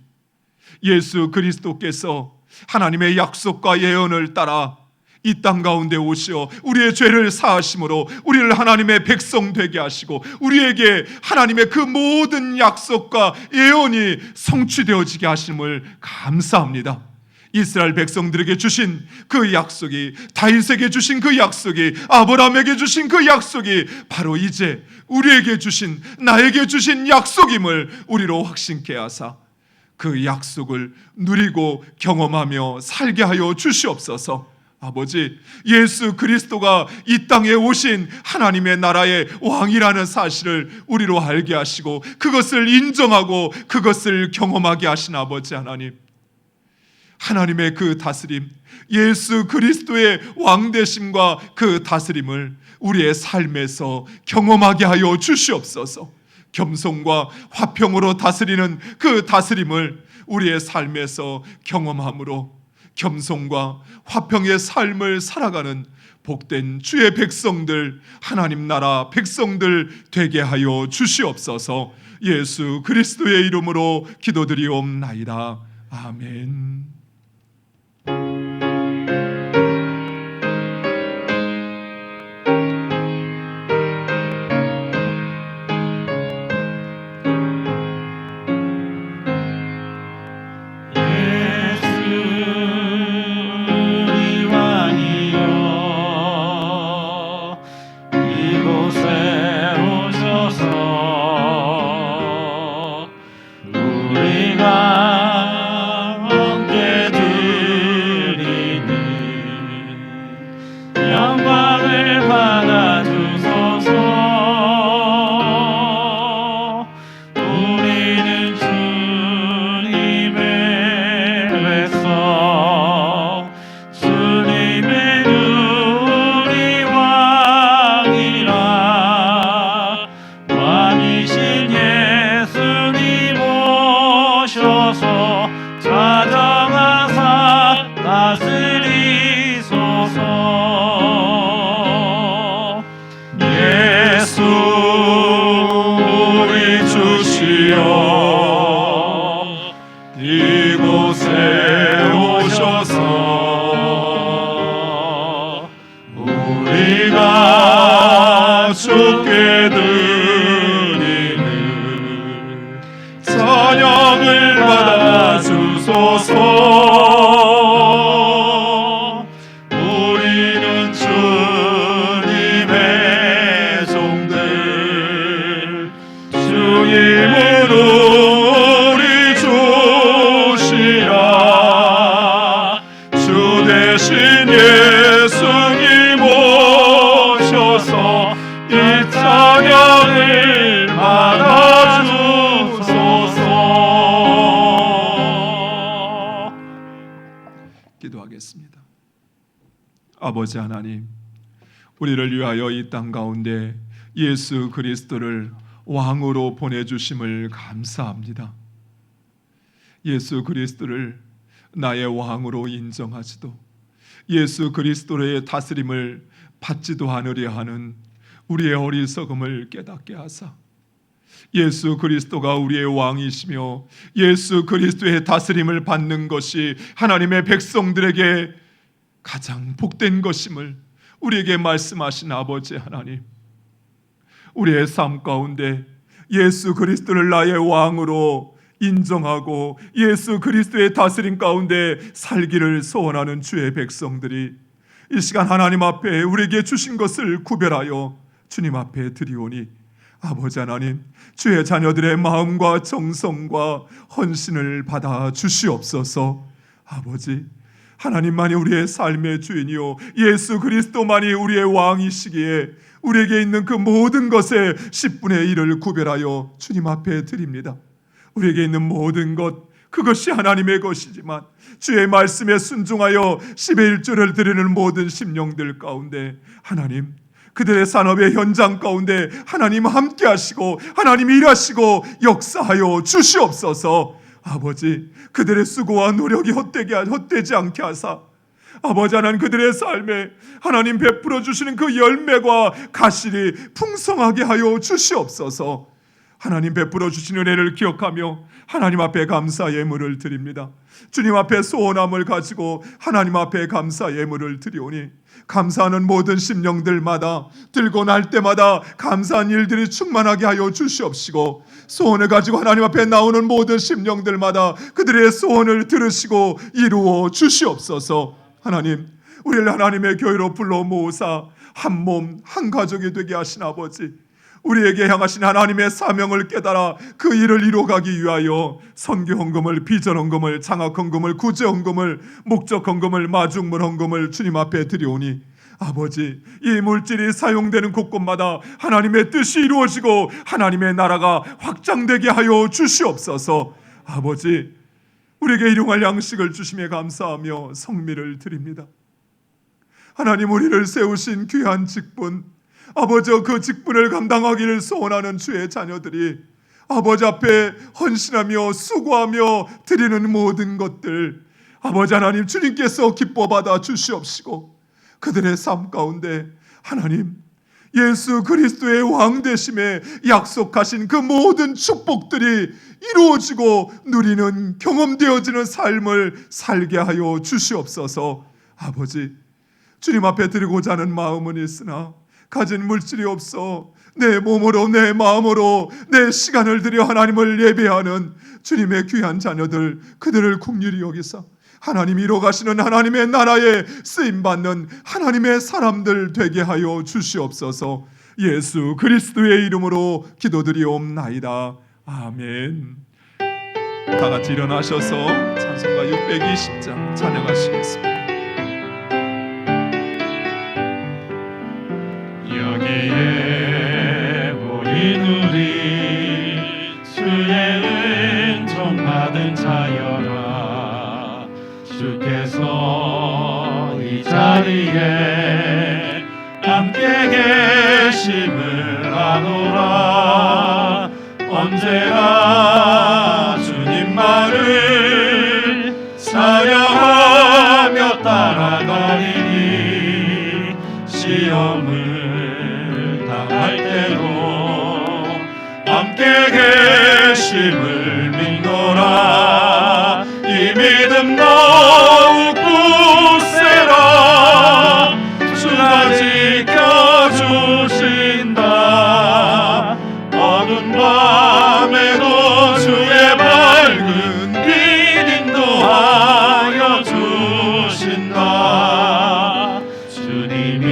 S2: 예수 그리스도께서 하나님의 약속과 예언을 따라 이 땅 가운데 오시어 우리의 죄를 사하심으로 우리를 하나님의 백성 되게 하시고 우리에게 하나님의 그 모든 약속과 예언이 성취되어지게 하심을 감사합니다. 이스라엘 백성들에게 주신 그 약속이, 다윗에게 주신 그 약속이, 아브라함에게 주신 그 약속이 바로 이제 우리에게 주신, 나에게 주신 약속임을 우리로 확신케 하사 그 약속을 누리고 경험하며 살게 하여 주시옵소서. 아버지, 예수 그리스도가 이 땅에 오신 하나님의 나라의 왕이라는 사실을 우리로 알게 하시고 그것을 인정하고 그것을 경험하게 하신 아버지 하나님, 하나님의 그 다스림, 예수 그리스도의 왕되심과 그 다스림을 우리의 삶에서 경험하게 하여 주시옵소서. 겸손과 화평으로 다스리는 그 다스림을 우리의 삶에서 경험함으로 겸손과 화평의 삶을 살아가는 복된 주의 백성들, 하나님 나라 백성들 되게 하여 주시옵소서. 예수 그리스도의 이름으로 기도드리옵나이다. 아멘. 우리는 주님의 종 기도하겠습니다. 아버지 하나님, 우리를 위하여 이 땅 가운데 예수 그리스도를 왕으로 보내주심을 감사합니다. 예수 그리스도를 나의 왕으로 인정하지도 예수 그리스도의 다스림을 받지도 않으려 하는 우리의 어리석음을 깨닫게 하사 예수 그리스도가 우리의 왕이시며 예수 그리스도의 다스림을 받는 것이 하나님의 백성들에게 가장 복된 것임을 우리에게 말씀하신 아버지 하나님, 우리의 삶 가운데 예수 그리스도를 나의 왕으로 인정하고 예수 그리스도의 다스림 가운데 살기를 소원하는 주의 백성들이 이 시간 하나님 앞에 우리에게 주신 것을 구별하여 주님 앞에 드리오니 아버지 하나님, 주의 자녀들의 마음과 정성과 헌신을 받아 주시옵소서. 아버지, 하나님만이 우리의 삶의 주인이요 예수 그리스도만이 우리의 왕이시기에 우리에게 있는 그 모든 것의 10분의 1을 구별하여 주님 앞에 드립니다. 우리에게 있는 모든 것, 그것이 하나님의 것이지만 주의 말씀에 순종하여 10의 1조를 드리는 모든 심령들 가운데 하나님, 그들의 산업의 현장 가운데 하나님 함께 하시고 하나님 일하시고 역사하여 주시옵소서. 아버지, 그들의 수고와 노력이 헛되지 않게 하사 아버지 하나님, 그들의 삶에 하나님 베풀어 주시는 그 열매가 가실이 풍성하게 하여 주시옵소서. 하나님 베풀어 주시는 은혜를 기억하며 하나님 앞에 감사 예물을 드립니다. 주님 앞에 소원함을 가지고 하나님 앞에 감사 예물을 드리오니 감사하는 모든 심령들마다 들고 날 때마다 감사한 일들이 충만하게 하여 주시옵시고, 소원을 가지고 하나님 앞에 나오는 모든 심령들마다 그들의 소원을 들으시고 이루어 주시옵소서. 하나님, 우리를 하나님의 교회로 불러 모으사 한 몸 한 가족이 되게 하신 아버지, 우리에게 향하신 하나님의 사명을 깨달아 그 일을 이루어가기 위하여 선교헌금을, 비전헌금을, 장학헌금을, 구제헌금을, 목적헌금을, 마중물헌금을 주님 앞에 드리오니 아버지, 이 물질이 사용되는 곳곳마다 하나님의 뜻이 이루어지고 하나님의 나라가 확장되게 하여 주시옵소서. 아버지, 우리에게 일용할 양식을 주심에 감사하며 성미를 드립니다. 하나님, 우리를 세우신 귀한 직분, 아버지, 그 직분을 감당하기를 소원하는 주의 자녀들이 아버지 앞에 헌신하며 수고하며 드리는 모든 것들, 아버지 하나님, 주님께서 기뻐 받아 주시옵시고 그들의 삶 가운데 하나님 예수 그리스도의 왕 되심에 약속하신 그 모든 축복들이 이루어지고 누리는, 경험되어지는 삶을 살게 하여 주시옵소서. 아버지, 주님 앞에 드리고자 하는 마음은 있으나 가진 물질이 없어 내 몸으로, 내 마음으로, 내 시간을 들여 하나님을 예배하는 주님의 귀한 자녀들, 그들을 긍휼히 여기사 하나님이 이루어가시는 하나님의 나라에 쓰임받는 하나님의 사람들 되게 하여 주시옵소서. 예수 그리스도의 이름으로 기도드리옵나이다. 아멘. 다 같이 일어나셔서 찬송가 620장 찬양하시겠습니다.
S1: 여기에 모인 우리 주의 은총 받은 자여라. 주께서 이 자리에 함께 계심을 아노라. 언제나 주님 말을 사랑하며 따라가리니 시험을 당할 때도 함께 계심을 믿노라. 이 믿음 더욱 굳세라. 주가 지켜주신다. 어두운 밤에도 주의 밝은 빛 인도하여 주신다. 주님이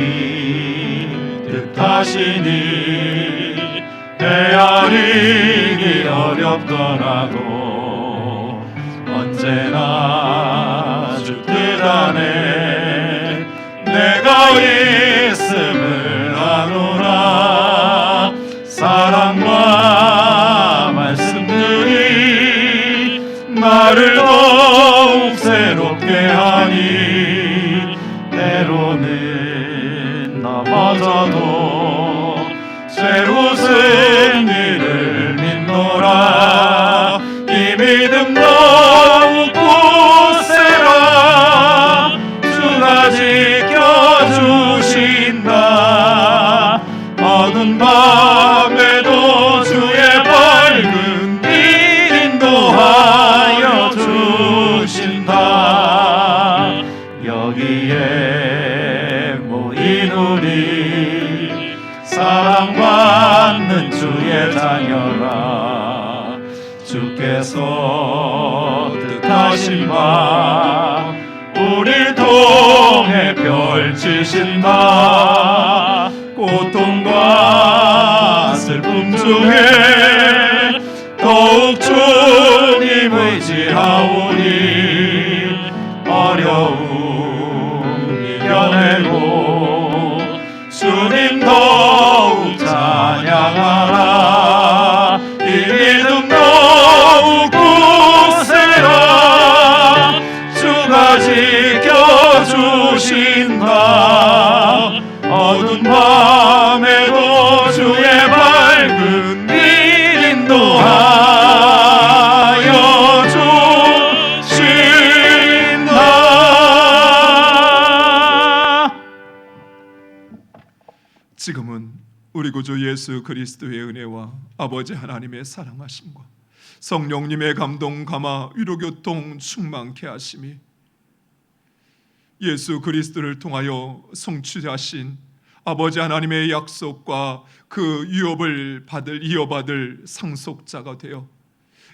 S1: 뜻하시니 헤아리기 어렵더라도 언제나 주 뜻 안에 내가 있음을 아노라. 사랑과 말씀들이 나를 더욱 새롭게 하니
S5: 때로는 넘어져도 죄로 승리를 믿노라. 이 믿음 더욱 굳세라. 주가 지켜주신다. 어두운 밤에도 주의 밝은 빛 인도하여 주신다. 여기에 모인 우리 사랑받는 주의 자녀라. 주께서 뜻하신 바 우릴 통해 펼치신다. 고통과 슬픔 중에 더욱 주님 의지하오니 어려움 이겨내고 주님 더욱 찬양하라. 이 믿음 더욱 굳세라. 주가 지켜주신다. 어두운 밤에도 주의 밝은 빛 인도하여 주신다.
S2: 지금은 우리 구주 예수 그리스도의 은혜와 아버지 하나님의 사랑하심과 성령님의 감동 감화 위로교통 충만케 하심이 예수 그리스도를 통하여 성취하신 아버지 하나님의 약속과 그 이어받을 상속자가 되어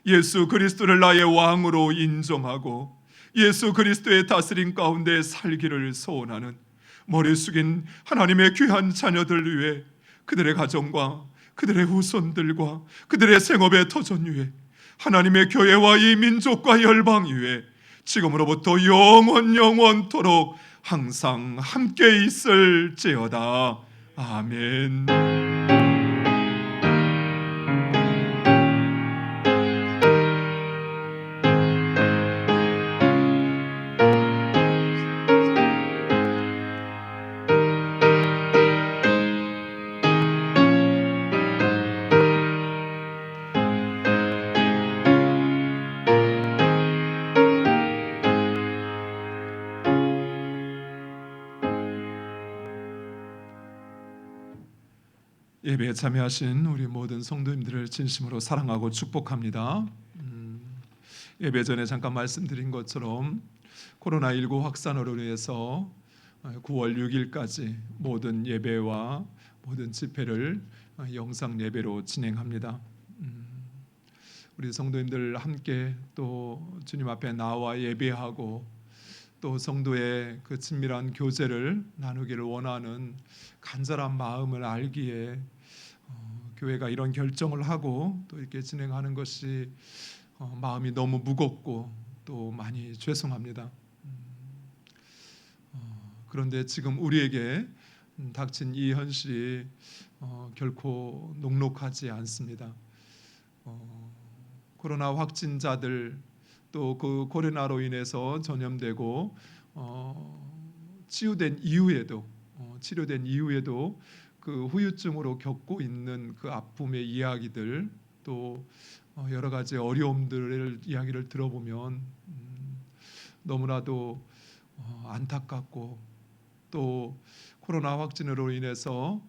S2: 예수 그리스도를 나의 왕으로 인정하고 예수 그리스도의 다스림 가운데 살기를 소원하는 머리 숙인 하나님의 귀한 자녀들 위해 그들의 가정과 그들의 후손들과 그들의 생업의 터전 위에 하나님의 교회와 이 민족과 열방 위에 지금으로부터 영원토록 항상 함께 있을지어다. 아멘. 예배에 참여하신 우리 모든 성도님들을 진심으로 사랑하고 축복합니다. 예배 전에 잠깐 말씀드린 것처럼 코로나19 확산으로 인해서 9월 6일까지 모든 예배와 모든 집회를 영상 예배로 진행합니다. 우리 성도님들 함께 또 주님 앞에 나와 예배하고 또 성도의 그 친밀한 교제를 나누기를 원하는 간절한 마음을 알기에 교회가 이런 결정을 하고 또 이렇게 진행하는 것이 마음이 너무 무겁고 또 많이 죄송합니다. 그런데 지금 우리에게 닥친 이 현실이 결코 녹록하지 않습니다. 코로나 확진자들 또 그 코로나로 인해서 전염되고 치료된 이후에도 그 후유증으로 겪고 있는 그 아픔의 이야기들 또 여러 가지 어려움들의 이야기를 들어보면 너무나도 안타깝고 또 코로나 확진으로 인해서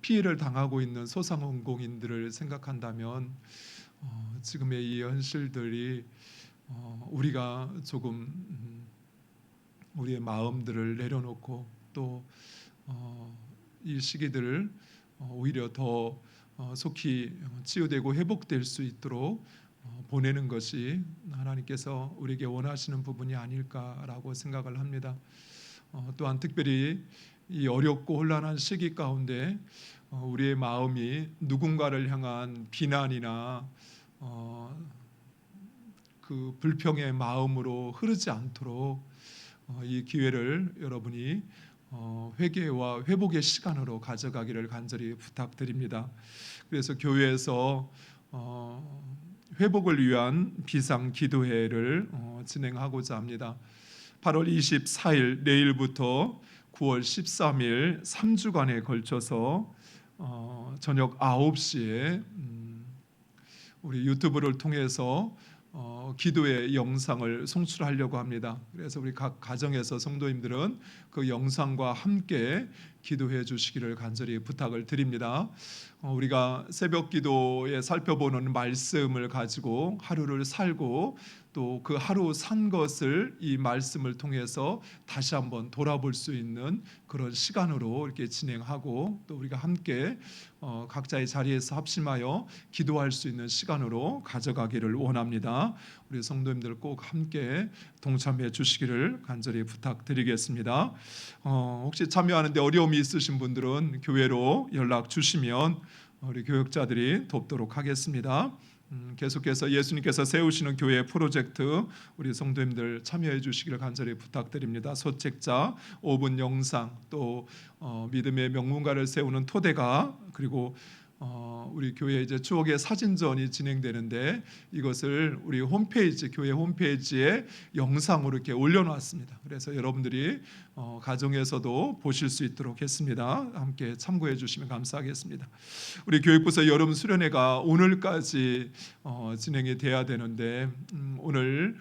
S2: 피해를 당하고 있는 소상공인들을 생각한다면 지금의 이 현실들이 우리가 조금 우리의 마음들을 내려놓고 또 이 시기들을 오히려 더 속히 치유되고 회복될 수 있도록 보내는 것이 하나님께서 우리에게 원하시는 부분이 아닐까라고 생각을 합니다. 또한 특별히 이 어렵고 혼란한 시기 가운데 우리의 마음이 누군가를 향한 비난이나 그 불평의 마음으로 흐르지 않도록 이 기회를 여러분이 회개와 회복의 시간으로 가져가기를 간절히 부탁드립니다. 그래서 교회에서 회복을 위한 비상 기도회를 진행하고자 합니다. 8월 24일 내일부터 9월 13일 3주간에 걸쳐서 저녁 9시에 우리 유튜브를 통해서 기도의 영상을 송출하려고 합니다. 그래서 우리 각 가정에서 성도님들은 그 영상과 함께 기도해 주시기를 간절히 부탁을 드립니다. 우리가 새벽 기도에 살펴보는 말씀을 가지고 하루를 살고 또 그 하루 산 것을 이 말씀을 통해서 다시 한번 돌아볼 수 있는 그런 시간으로 이렇게 진행하고 또 우리가 함께 각자의 자리에서 합심하여 기도할 수 있는 시간으로 가져가기를 원합니다. 우리 성도님들 꼭 함께 동참해 주시기를 간절히 부탁드리겠습니다. 혹시 참여하는데 어려움이 있으신 분들은 교회로 연락 주시면 우리 교역자들이 돕도록 하겠습니다. 계속해서 예수님께서 세우시는 교회 프로젝트 우리 성도님들 참여해 주시기를 간절히 부탁드립니다. 소책자, 5분 영상, 또 믿음의 명문가를 세우는 토대가, 그리고 우리 교회 이제 추억의 사진전이 진행되는데 이것을 우리 홈페이지, 교회 홈페이지에 영상으로 이렇게 올려놨습니다. 그래서 여러분들이 가정에서도 보실 수 있도록 했습니다. 함께 참고해 주시면 감사하겠습니다. 우리 교육부서 여름 수련회가 오늘까지 진행이 돼야 되는데 오늘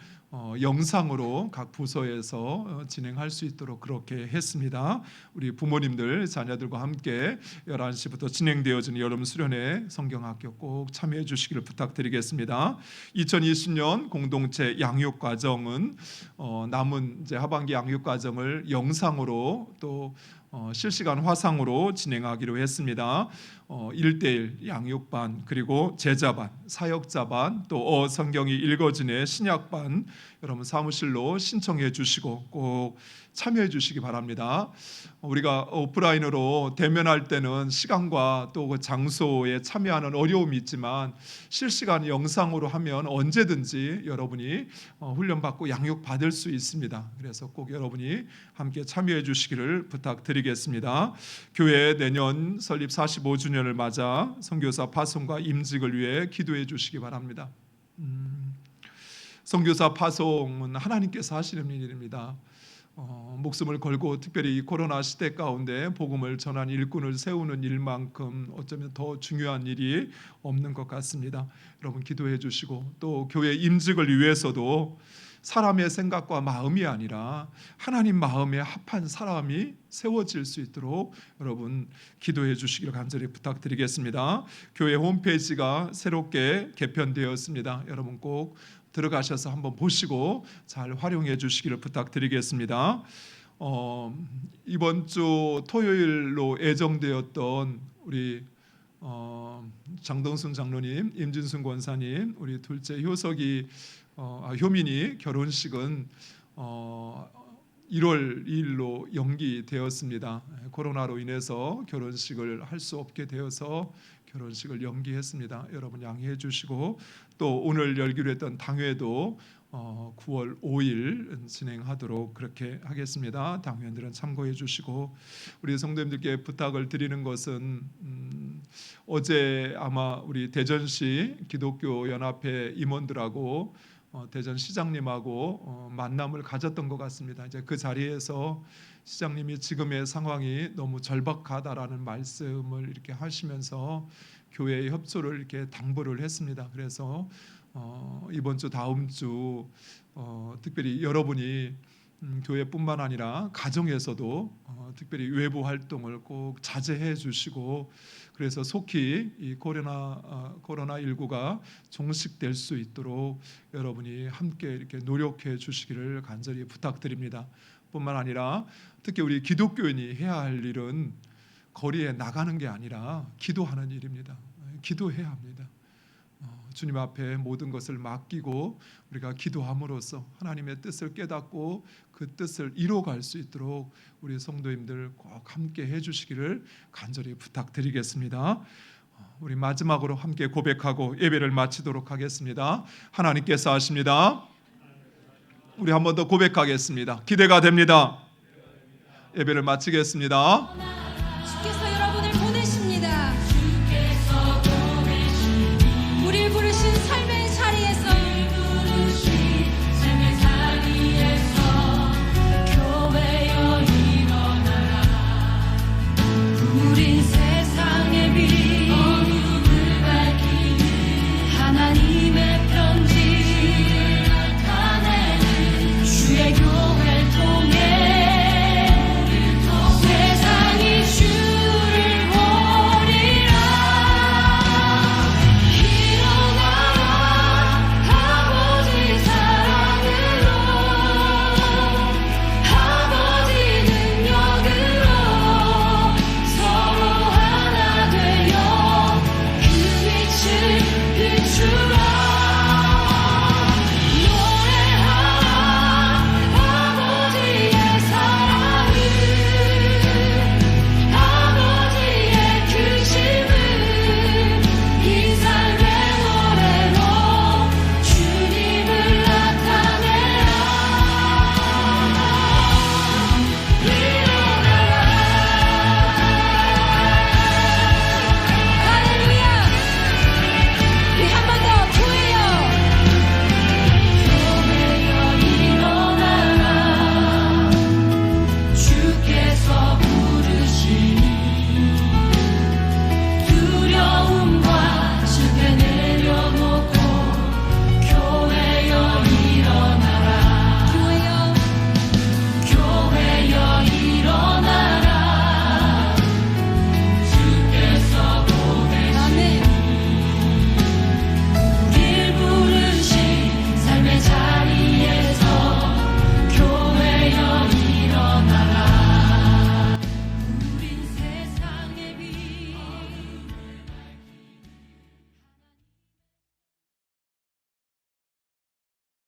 S2: 영상으로 각 부서에서 진행할 수 있도록 그렇게 했습니다. 우리 부모님들 자녀들과 함께 11시부터 진행되어지는 여름 수련회 성경학교 꼭 참여해 주시기를 부탁드리겠습니다. 2020년 공동체 양육 과정은 남은 이제 하반기 양육 과정을 영상으로 또 실시간 화상으로 진행하기로 했습니다. 1대1 양육반, 그리고 제자반, 사역자반, 또 성경이 읽어지네 신약반 여러분 사무실로 신청해 주시고 꼭 참여해 주시기 바랍니다. 우리가 오프라인으로 대면할 때는 시간과 또 그 장소에 참여하는 어려움이 있지만 실시간 영상으로 하면 언제든지 여러분이 훈련받고 양육받을 수 있습니다. 그래서 꼭 여러분이 함께 참여해 주시기를 부탁드리겠습니다. 교회 내년 설립 45주년을 맞아 선교사 파송과 임직을 위해 기도해 주시기 바랍니다. 선교사 파송은 하나님께서 하시는 일입니다. 목숨을 걸고 특별히 이 코로나 시대 가운데 복음을 전한 일꾼을 세우는 일만큼 어쩌면 더 중요한 일이 없는 것 같습니다. 여러분 기도해 주시고 또 교회 임직을 위해서도 사람의 생각과 마음이 아니라 하나님 마음에 합한 사람이 세워질 수 있도록 여러분 기도해 주시기를 간절히 부탁드리겠습니다. 교회 홈페이지가 새롭게 개편되었습니다. 여러분 꼭 들어가셔서 한번 보시고 잘 활용해 주시기를 부탁드리겠습니다. 이번 주 토요일로 예정되었던 우리 장동순 장로님, 임진순 권사님, 우리 둘째 효민이 결혼식은 1월 2일로 연기되었습니다. 코로나로 인해서 결혼식을 할 수 없게 되어서 결혼식을 연기했습니다. 여러분 양해해 주시고 또 오늘 열기로 했던 당회도 9월 5일 진행하도록 그렇게 하겠습니다. 당회원들은 참고해 주시고 우리 성도님들께 부탁을 드리는 것은 어제 아마 우리 대전시 기독교 연합회 임원들하고 대전 시장님하고 만남을 가졌던 것 같습니다. 이제 그 자리에서 시장님이 지금의 상황이 너무 절박하다라는 말씀을 이렇게 하시면서 교회의 협조를 이렇게 당부를 했습니다. 그래서 이번 주 다음 주 특별히 여러분이 교회뿐만 아니라 가정에서도 특별히 외부 활동을 꼭 자제해 주시고 그래서 속히 이 코로나19가 종식될 수 있도록 여러분이 함께 이렇게 노력해 주시기를 간절히 부탁드립니다. 뿐만 아니라 특히 우리 기독교인이 해야 할 일은 거리에 나가는 게 아니라 기도하는 일입니다. 기도해야 합니다. 주님 앞에 모든 것을 맡기고 우리가 기도함으로써 하나님의 뜻을 깨닫고 그 뜻을 이루어갈 수 있도록 우리 성도님들 꼭 함께 해주시기를 간절히 부탁드리겠습니다. 우리 마지막으로 함께 고백하고 예배를 마치도록 하겠습니다. 하나님께서 하십니다. 우리 한 번 더 고백하겠습니다. 기대가 됩니다. 예배를 마치겠습니다.